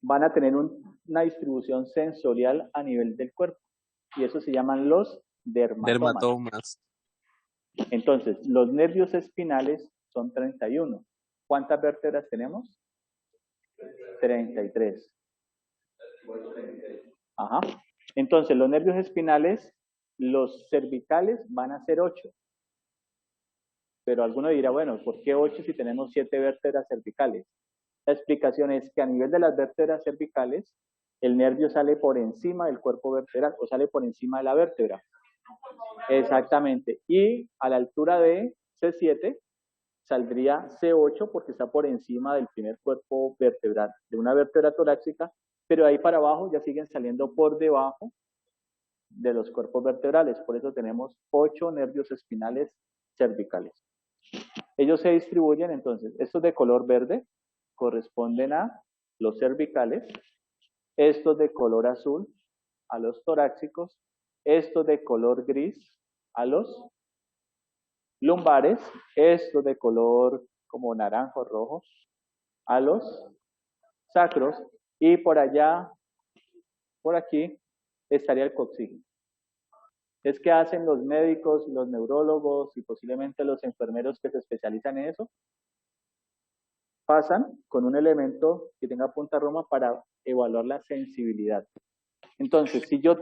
S1: van a tener una distribución sensorial a nivel del cuerpo. Y eso se llaman los dermatomas. Entonces, los nervios espinales son 31. ¿Cuántas vértebras tenemos? 33. Ajá. Entonces, los nervios espinales, los cervicales van a ser 8. Pero alguno dirá, bueno, ¿por qué 8 si tenemos 7 vértebras cervicales? La explicación es que a nivel de las vértebras cervicales El nervio sale por encima del cuerpo vertebral o sale por encima de la vértebra. Exactamente. Y a la altura de C7 saldría C8 porque está por encima del primer cuerpo vertebral, de una vértebra torácica, pero de ahí para abajo ya siguen saliendo por debajo de los cuerpos vertebrales. Por eso tenemos 8 nervios espinales cervicales. Ellos se distribuyen entonces, estos de color verde corresponden a los cervicales, estos de color azul a los torácicos, estos de color gris a los lumbares, estos de color como naranjo rojo a los sacros, y por allá, por aquí, estaría el coxígeno. Es que hacen los médicos, los neurólogos y posiblemente los enfermeros que se especializan en eso, pasan con un elemento que tenga punta roma para evaluar la sensibilidad. Entonces, si yo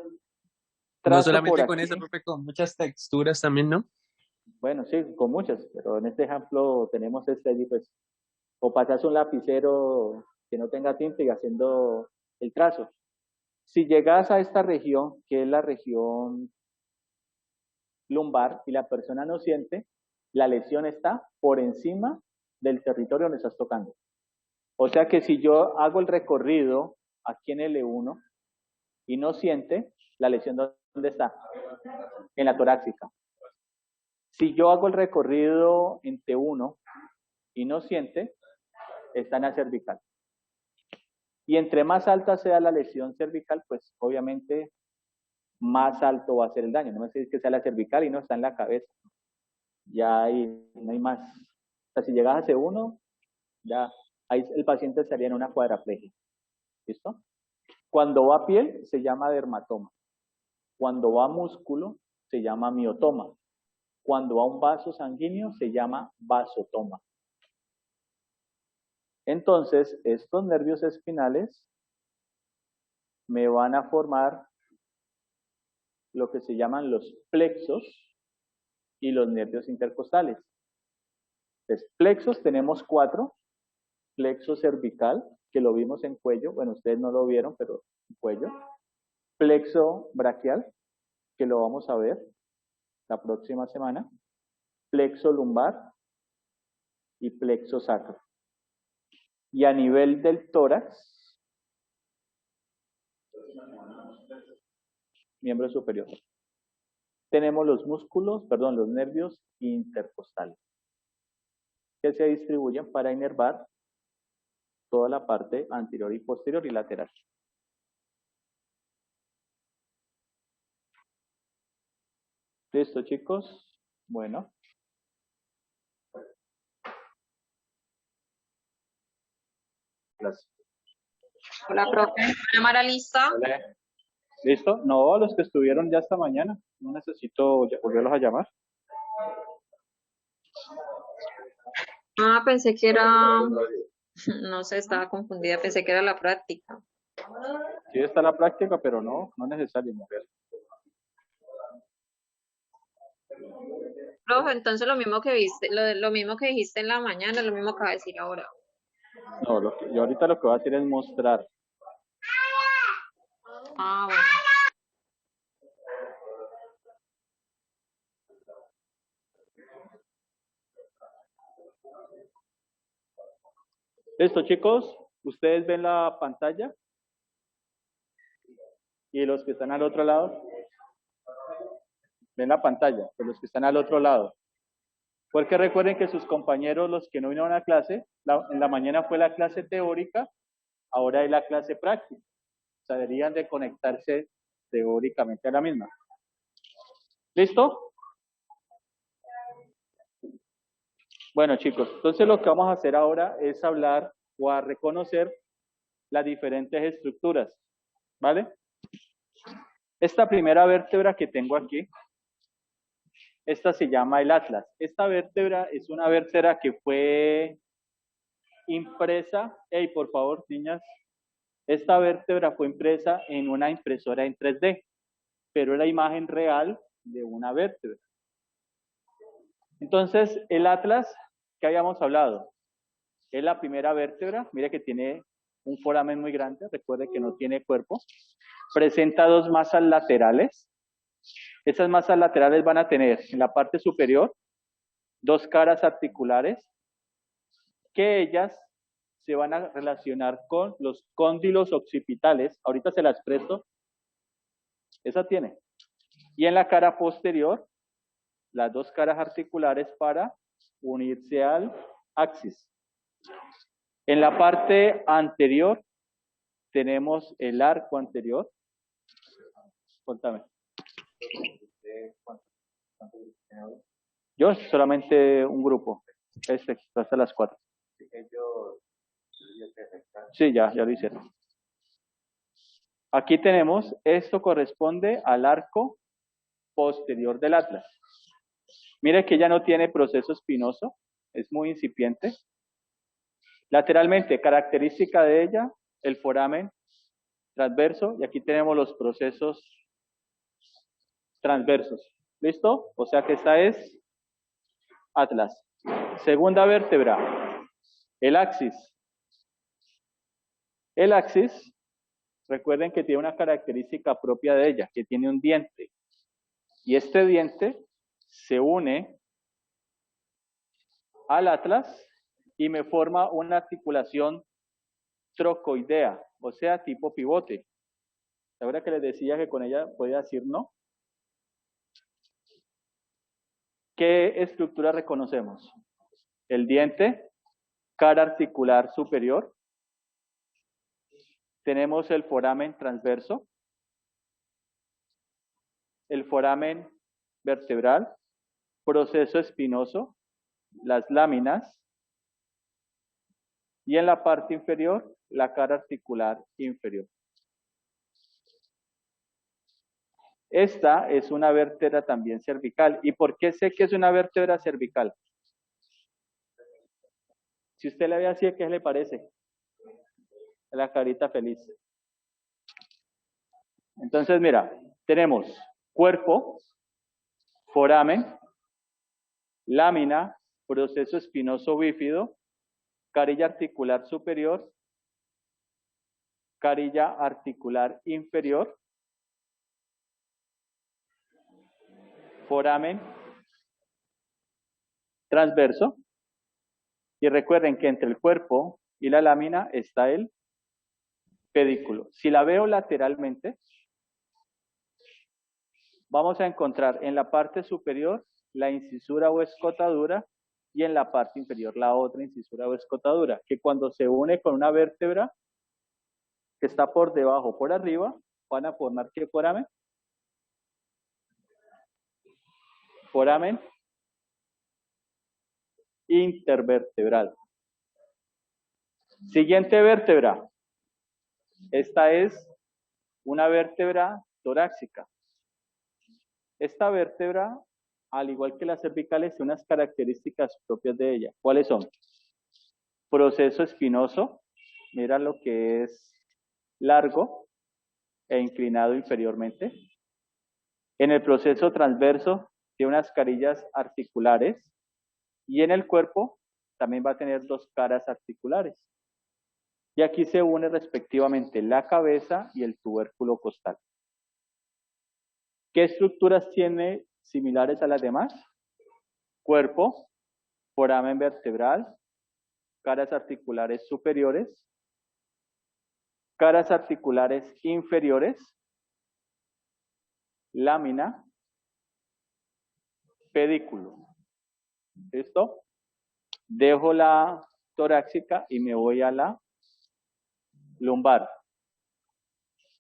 S2: No solamente con eso, profe, con muchas texturas también, ¿no?
S1: Bueno, sí, con muchas, pero en este ejemplo tenemos este allí, pues, o pasas un lapicero que no tenga tinta y haciendo el trazo. Si llegas a esta región, que es la región lumbar, y la persona no siente, la lesión está por encima del territorio donde estás tocando. O sea que si yo hago el recorrido aquí en L1 y no siente, la lesión ¿dónde está? En la torácica. Si yo hago el recorrido en T1 y no siente, está en la cervical. Y entre más alta sea la lesión cervical, pues obviamente más alto va a ser el daño. No me decís que sea la cervical y no está en la cabeza. Ya ahí no hay más. O sea, si llegas a C1, ya ahí el paciente estaría en una cuadraplegia. ¿Listo? Cuando va a piel, se llama dermatoma. Cuando va a músculo, se llama miotoma. Cuando va a un vaso sanguíneo, se llama vasotoma. Entonces, estos nervios espinales me van a formar lo que se llaman los plexos y los nervios intercostales. Entonces, plexos tenemos 4. Plexo cervical, que lo vimos en cuello. Bueno, ustedes no lo vieron, pero en cuello. Plexo braquial, que lo vamos a ver la próxima semana. Plexo lumbar y plexo sacro. Y a nivel del tórax, miembro superior, tenemos los los nervios intercostales, que se distribuyen para inervar toda la parte anterior y posterior y lateral. ¿Listo, chicos? Bueno. Gracias.
S8: Hola, profe. ¿Cámara lista?
S1: Hola. ¿Listo? No, los que estuvieron ya esta mañana. No necesito volverlos a llamar.
S8: Ah, pensé que era... No sé, estaba confundida. Pensé que era la práctica.
S1: Sí está la práctica, pero no es necesario mover.
S8: Profe, entonces lo mismo que viste, lo mismo que dijiste en la mañana, lo mismo que va a decir ahora.
S1: No, yo ahorita lo que voy a hacer es mostrar.
S8: Ah, bueno.
S1: Listo, chicos. ¿Ustedes ven la pantalla? ¿Y los que están al otro lado? ¿Ven la pantalla? De los que están al otro lado. Porque recuerden que sus compañeros, los que no vinieron a clase, en la mañana fue la clase teórica, ahora es la clase práctica. O sea, deberían de conectarse teóricamente a la misma. ¿Listo? Bueno, chicos, entonces lo que vamos a hacer ahora es hablar o a reconocer las diferentes estructuras, ¿vale? Esta primera vértebra que tengo aquí, esta se llama el atlas. Esta vértebra es una vértebra que fue impresa, por favor, niñas, esta vértebra fue impresa en una impresora en 3D, pero es la imagen real de una vértebra. Entonces, el atlas, ¿qué habíamos hablado? Es la primera vértebra, mire que tiene un foramen muy grande, recuerde que no tiene cuerpo, presenta dos masas laterales. Esas masas laterales van a tener en la parte superior dos caras articulares, que ellas se van a relacionar con los cóndilos occipitales. Ahorita se las presto. Esa tiene. Y en la cara posterior, las dos caras articulares para unirse al axis. En la parte anterior tenemos el arco anterior. Contame. Yo solamente un grupo. Hasta las 4. Sí, ya lo hicieron. Aquí tenemos, esto corresponde al arco posterior del atlas. Mire que ya no tiene proceso espinoso, es muy incipiente. Lateralmente, característica de ella, el foramen transverso, y aquí tenemos los procesos transversos. ¿Listo? O sea que esta es atlas. Segunda vértebra, el axis. El axis, recuerden que tiene una característica propia de ella, que tiene un diente. Y este diente se une al atlas y me forma una articulación trocoidea, o sea, tipo pivote. Ahora que les decía que con ella podía decir no. ¿Qué estructura reconocemos? El diente, cara articular superior. Tenemos el foramen transverso, el foramen vertebral, proceso espinoso, las láminas, y en la parte inferior, la cara articular inferior. Esta es una vértebra también cervical. ¿Y por qué sé que es una vértebra cervical? Si usted le ve así, ¿qué le parece? La carita feliz. Entonces, mira, tenemos cuerpo, foramen, lámina, proceso espinoso bífido, carilla articular superior, carilla articular inferior, foramen transverso, y recuerden que entre el cuerpo y la lámina está el pedículo. Si la veo lateralmente, vamos a encontrar en la parte superior la incisura o escotadura y en la parte inferior la otra incisura o escotadura, que cuando se une con una vértebra que está por debajo o por arriba, van a formar ¿qué foramen? Foramen intervertebral. Siguiente vértebra. Esta es una vértebra torácica. Esta vértebra, al igual que las cervicales, tiene unas características propias de ella. ¿Cuáles son? Proceso espinoso. Mira lo que es largo e inclinado inferiormente. En el proceso transverso tiene unas carillas articulares y en el cuerpo también va a tener dos caras articulares. Y aquí se une respectivamente la cabeza y el tubérculo costal. ¿Qué estructuras tiene similares a las demás? Cuerpo, foramen vertebral, caras articulares superiores, caras articulares inferiores, lámina, pedículo. ¿Listo? Dejo la torácica y me voy a la lumbar.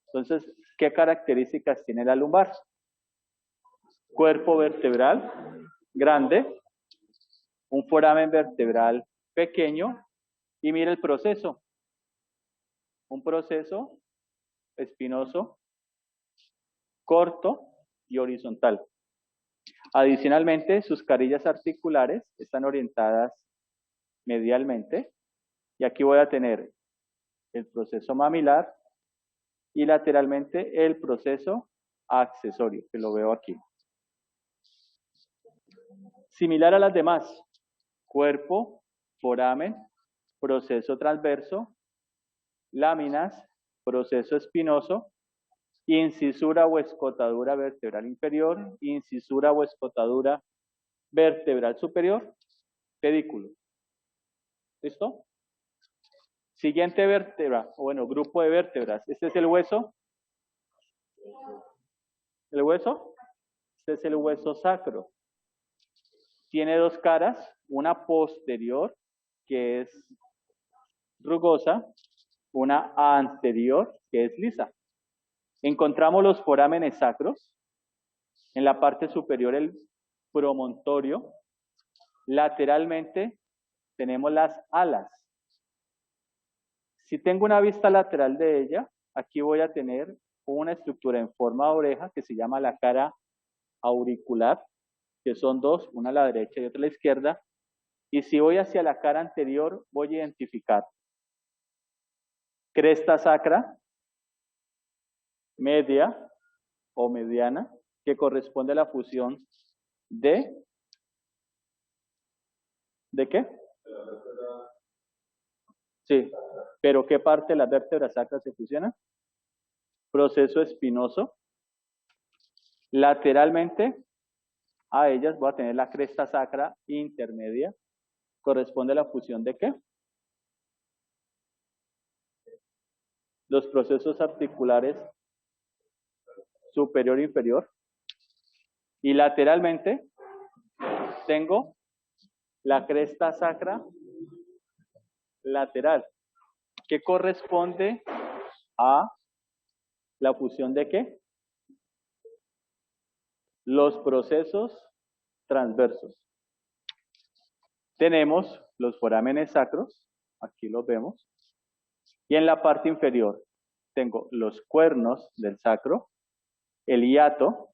S1: Entonces, ¿qué características tiene la lumbar? Cuerpo vertebral grande, un foramen vertebral pequeño y mire el proceso. Un proceso espinoso, corto y horizontal. Adicionalmente, sus carillas articulares están orientadas medialmente y aquí voy a tener el proceso mamilar y lateralmente el proceso accesorio, que lo veo aquí. Similar a las demás, cuerpo, foramen, proceso transverso, láminas, proceso espinoso, incisura o escotadura vertebral inferior, incisura o escotadura vertebral superior, pedículo. ¿Listo? Siguiente vértebra, o bueno, grupo de vértebras. Este es el hueso. ¿El hueso? Este es el hueso sacro. Tiene dos caras, una posterior, que es rugosa, una anterior, que es lisa. Encontramos los forámenes sacros. En la parte superior el promontorio. Lateralmente tenemos las alas. Si tengo una vista lateral de ella, aquí voy a tener una estructura en forma de oreja que se llama la cara auricular, que son dos, una a la derecha y otra a la izquierda. Y si voy hacia la cara anterior, voy a identificar cresta sacra, media o mediana, que corresponde a la fusión ¿de qué? Sí, pero ¿qué parte de la vértebra sacra se fusiona? Proceso espinoso. Lateralmente a ellas voy a tener la cresta sacra intermedia. ¿Corresponde a la fusión de qué? Los procesos articulares superior e inferior. Y lateralmente tengo la cresta sacra lateral, que corresponde a la fusión de qué? Los procesos transversos. Tenemos los forámenes sacros, aquí los vemos, y en la parte inferior tengo los cuernos del sacro, el hiato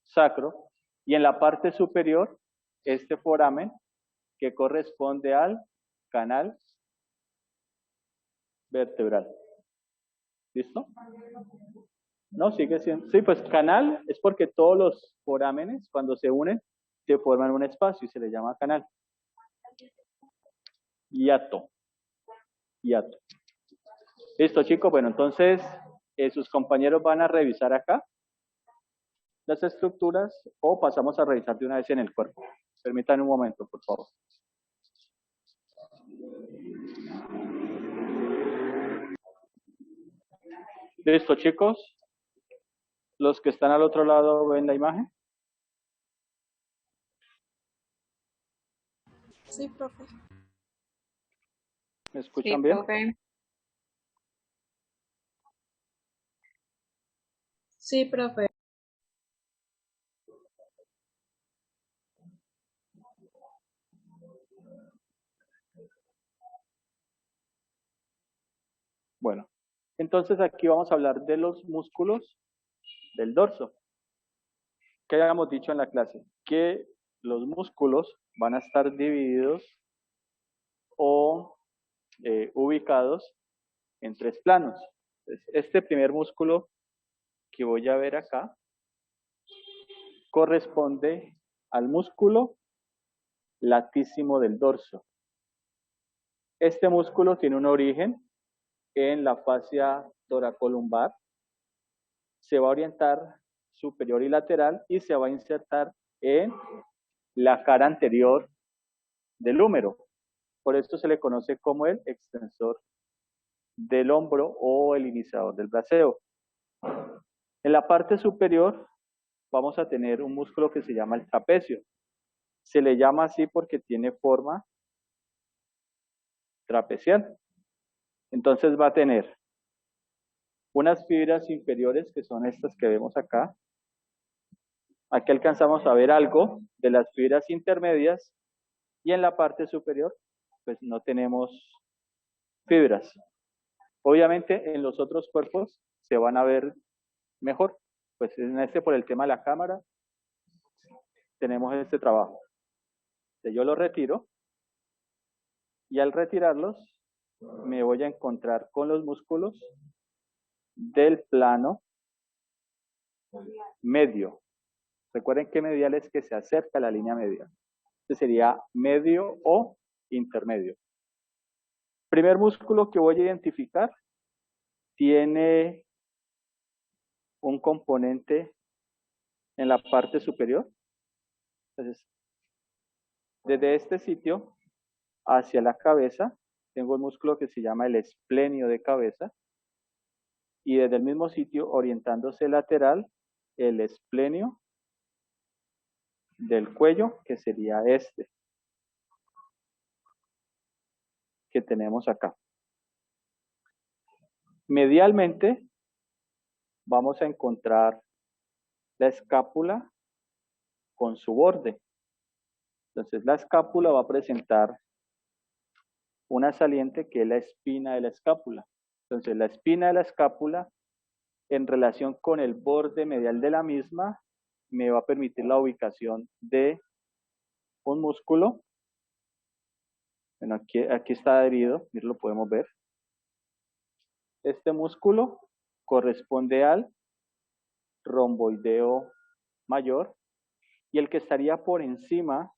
S1: sacro, y en la parte superior este foramen que corresponde al canal vertebral. ¿Listo? No, sigue siendo. Sí, pues canal es porque todos los forámenes cuando se unen se forman un espacio y se le llama canal. Hiato. Hiato. Listo, chicos. Bueno, entonces sus compañeros van a revisar acá las estructuras o pasamos a revisar de una vez en el cuerpo. Permítanme un momento, por favor. Listo, chicos. Los que están al otro lado ven la imagen.
S4: Sí, profe.
S1: ¿Me escuchan
S8: Sí,
S1: bien?
S8: profe.
S4: Sí, profe.
S1: Bueno, entonces aquí vamos a hablar de los músculos del dorso. ¿Qué habíamos dicho en la clase? Que los músculos van a estar divididos o ubicados en tres planos. Entonces, este primer músculo que voy a ver acá corresponde al músculo latísimo del dorso. Este músculo tiene un origen en la fascia toracolumbar, se va a orientar superior y lateral y se va a insertar en la cara anterior del húmero. Por esto se le conoce como el extensor del hombro o el iniciador del braceo. En la parte superior vamos a tener un músculo que se llama el trapecio. Se le llama así porque tiene forma trapecial. Entonces va a tener unas fibras inferiores que son estas que vemos acá. Aquí alcanzamos a ver algo de las fibras intermedias y en la parte superior pues no tenemos fibras. Obviamente en los otros cuerpos se van a ver mejor, pues en este por el tema de la cámara tenemos este trabajo. Yo lo retiro y al retirarlos me voy a encontrar con los músculos del plano medio. Recuerden que medial es que se acerca a la línea media. Este sería medio o intermedio. Primer músculo que voy a identificar tiene un componente en la parte superior. Entonces, desde este sitio hacia la cabeza, tengo un músculo que se llama el esplenio de cabeza. Y desde el mismo sitio, orientándose lateral, el esplenio del cuello, que sería este, que tenemos acá. Medialmente, vamos a encontrar la escápula con su borde. Entonces, la escápula va a presentar una saliente que es la espina de la escápula. Entonces, la espina de la escápula, en relación con el borde medial de la misma, me va a permitir la ubicación de un músculo. Bueno, aquí está adherido, lo podemos ver. Este músculo corresponde al romboideo mayor, y el que estaría por encima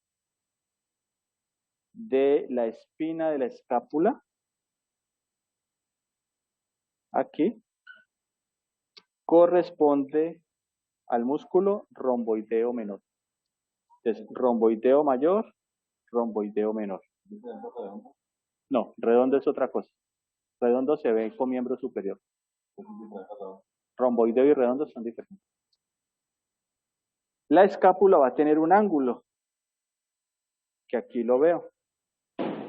S1: de la espina de la escápula, aquí, corresponde al músculo romboideo menor. Entonces, romboideo mayor, romboideo menor. No, redondo es otra cosa. Redondo se ve con miembro superior. Romboideo y redondo son diferentes. La escápula va a tener un ángulo, que aquí lo veo.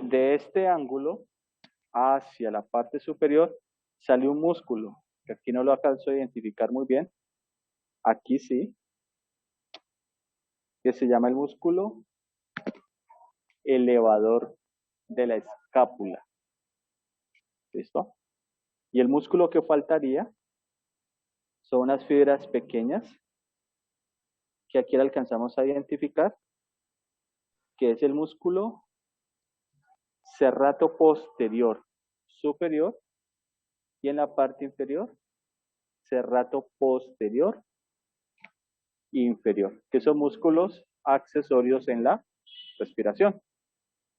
S1: De este ángulo hacia la parte superior sale un músculo, que aquí no lo alcanzo a identificar muy bien. Aquí sí, que se llama el músculo elevador de la escápula. ¿Listo? Y el músculo que faltaría son unas fibras pequeñas que aquí alcanzamos a identificar, que es el músculo serrato posterior superior, y en la parte inferior serrato posterior inferior, que son músculos accesorios en la respiración.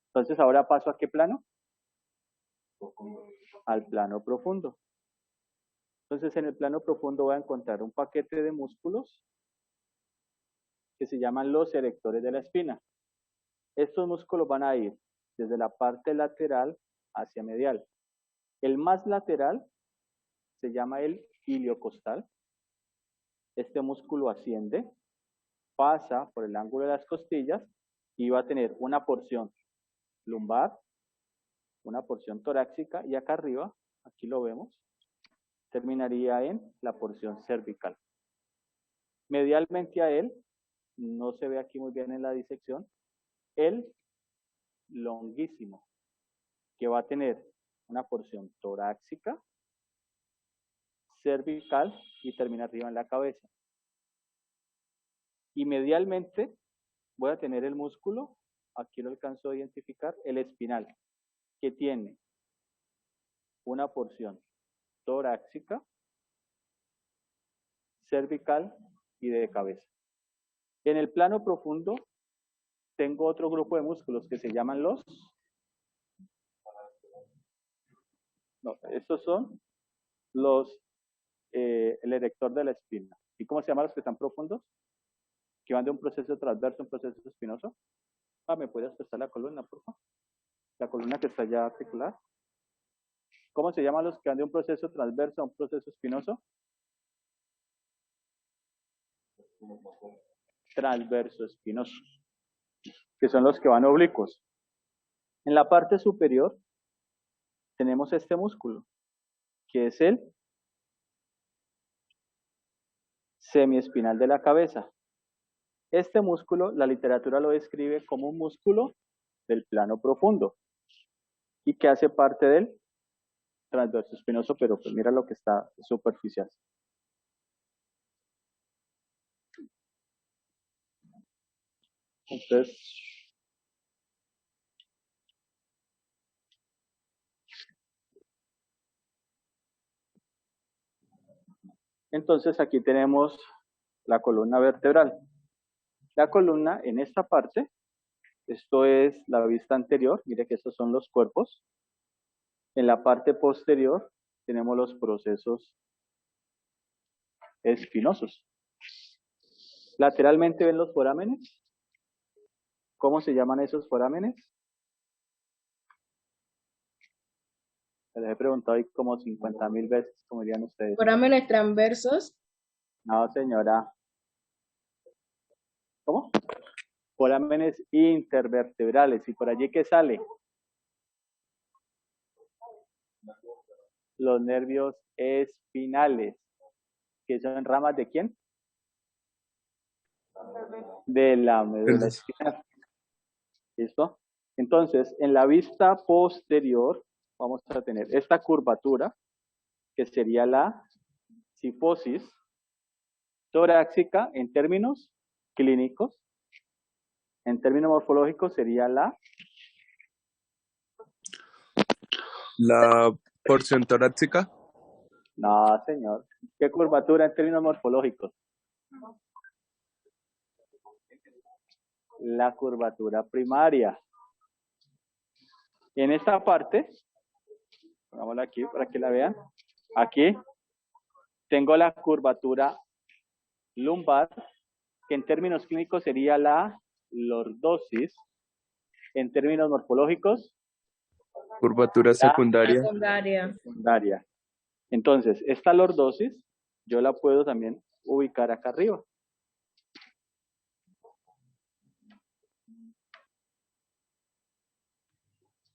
S1: Entonces, ahora paso a qué plano? Al plano profundo. Entonces, en el plano profundo voy a encontrar un paquete de músculos que se llaman los erectores de la espina. Estos músculos van a ir desde la parte lateral hacia medial. El más lateral se llama el iliocostal. Este músculo asciende, pasa por el ángulo de las costillas y va a tener una porción lumbar, una porción torácica, y acá arriba, aquí lo vemos, terminaría en la porción cervical. Medialmente a él, no se ve aquí muy bien en la disección, el longuísimo, que va a tener una porción torácica, cervical y termina arriba en la cabeza. Y medialmente voy a tener el músculo, aquí lo alcanzo a identificar, el espinal, que tiene una porción torácica, cervical y de cabeza. En el plano profundo tengo otro grupo de músculos que se llaman estos son el erector de la espina. ¿Y cómo se llaman los que están profundos? Que van de un proceso transverso a un proceso espinoso. ¿Me puedes prestar la columna, por favor? La columna que está ya articulada. ¿Cómo se llaman los que van de un proceso transverso a un proceso espinoso? Transverso espinoso, que son los que van oblicuos. En la parte superior tenemos este músculo, que es el semiespinal de la cabeza. Este músculo, la literatura lo describe como un músculo del plano profundo y que hace parte del transverso espinoso, pero pues mira lo que está superficial. Entonces aquí tenemos la columna vertebral. La columna en esta parte, esto es la vista anterior, mire que estos son los cuerpos. En la parte posterior tenemos los procesos espinosos. Lateralmente ven los forámenes. ¿Cómo se llaman esos forámenes? Les he preguntado ahí como 50.000 veces, como dirían ustedes.
S4: Forámenes transversos.
S1: No, señora. ¿Cómo? Forámenes intervertebrales. ¿Y por allí qué sale? Los nervios espinales. ¿Que son ramas de quién? De la médula espinal. ¿Listo? Entonces, en la vista posterior vamos a tener esta curvatura, que sería la cifosis torácica en términos clínicos. En términos morfológicos sería la
S2: porción torácica.
S1: No, señor. ¿Qué curvatura en términos morfológicos? La curvatura primaria. En esta parte, pongámosla aquí para que la vean. Aquí tengo la curvatura lumbar, que en términos clínicos sería la lordosis. En términos morfológicos,
S2: Curvatura secundaria.
S1: secundaria. Entonces, esta lordosis yo la puedo también ubicar acá arriba.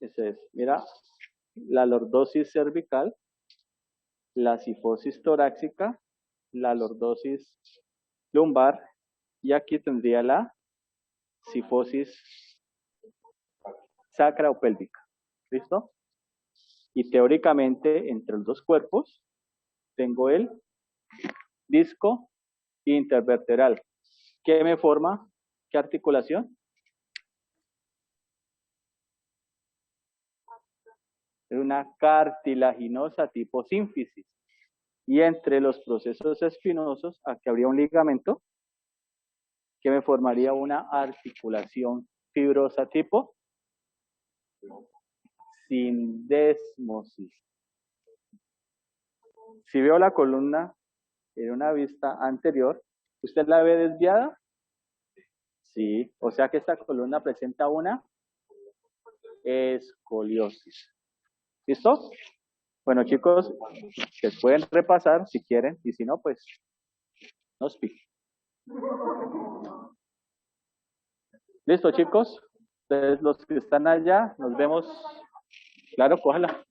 S1: Ese es, mira, la lordosis cervical, la cifosis torácica, la lordosis lumbar, y aquí tendría la cifosis sacra o pélvica. ¿Listo? Y teóricamente, entre los dos cuerpos, tengo el disco intervertebral. ¿Qué me forma? ¿Qué articulación? Es una cartilaginosa tipo sínfisis. Y entre los procesos espinosos, aquí habría un ligamento que me formaría una articulación fibrosa tipo sindesmosis. Si veo la columna en una vista anterior, ¿usted la ve desviada? Sí, o sea que esta columna presenta una escoliosis. ¿Listo? Bueno, chicos, que pueden repasar si quieren, y si no, pues nos piquen. ¿Listo, chicos? Entonces, los que están allá, nos vemos. Claro, cójala.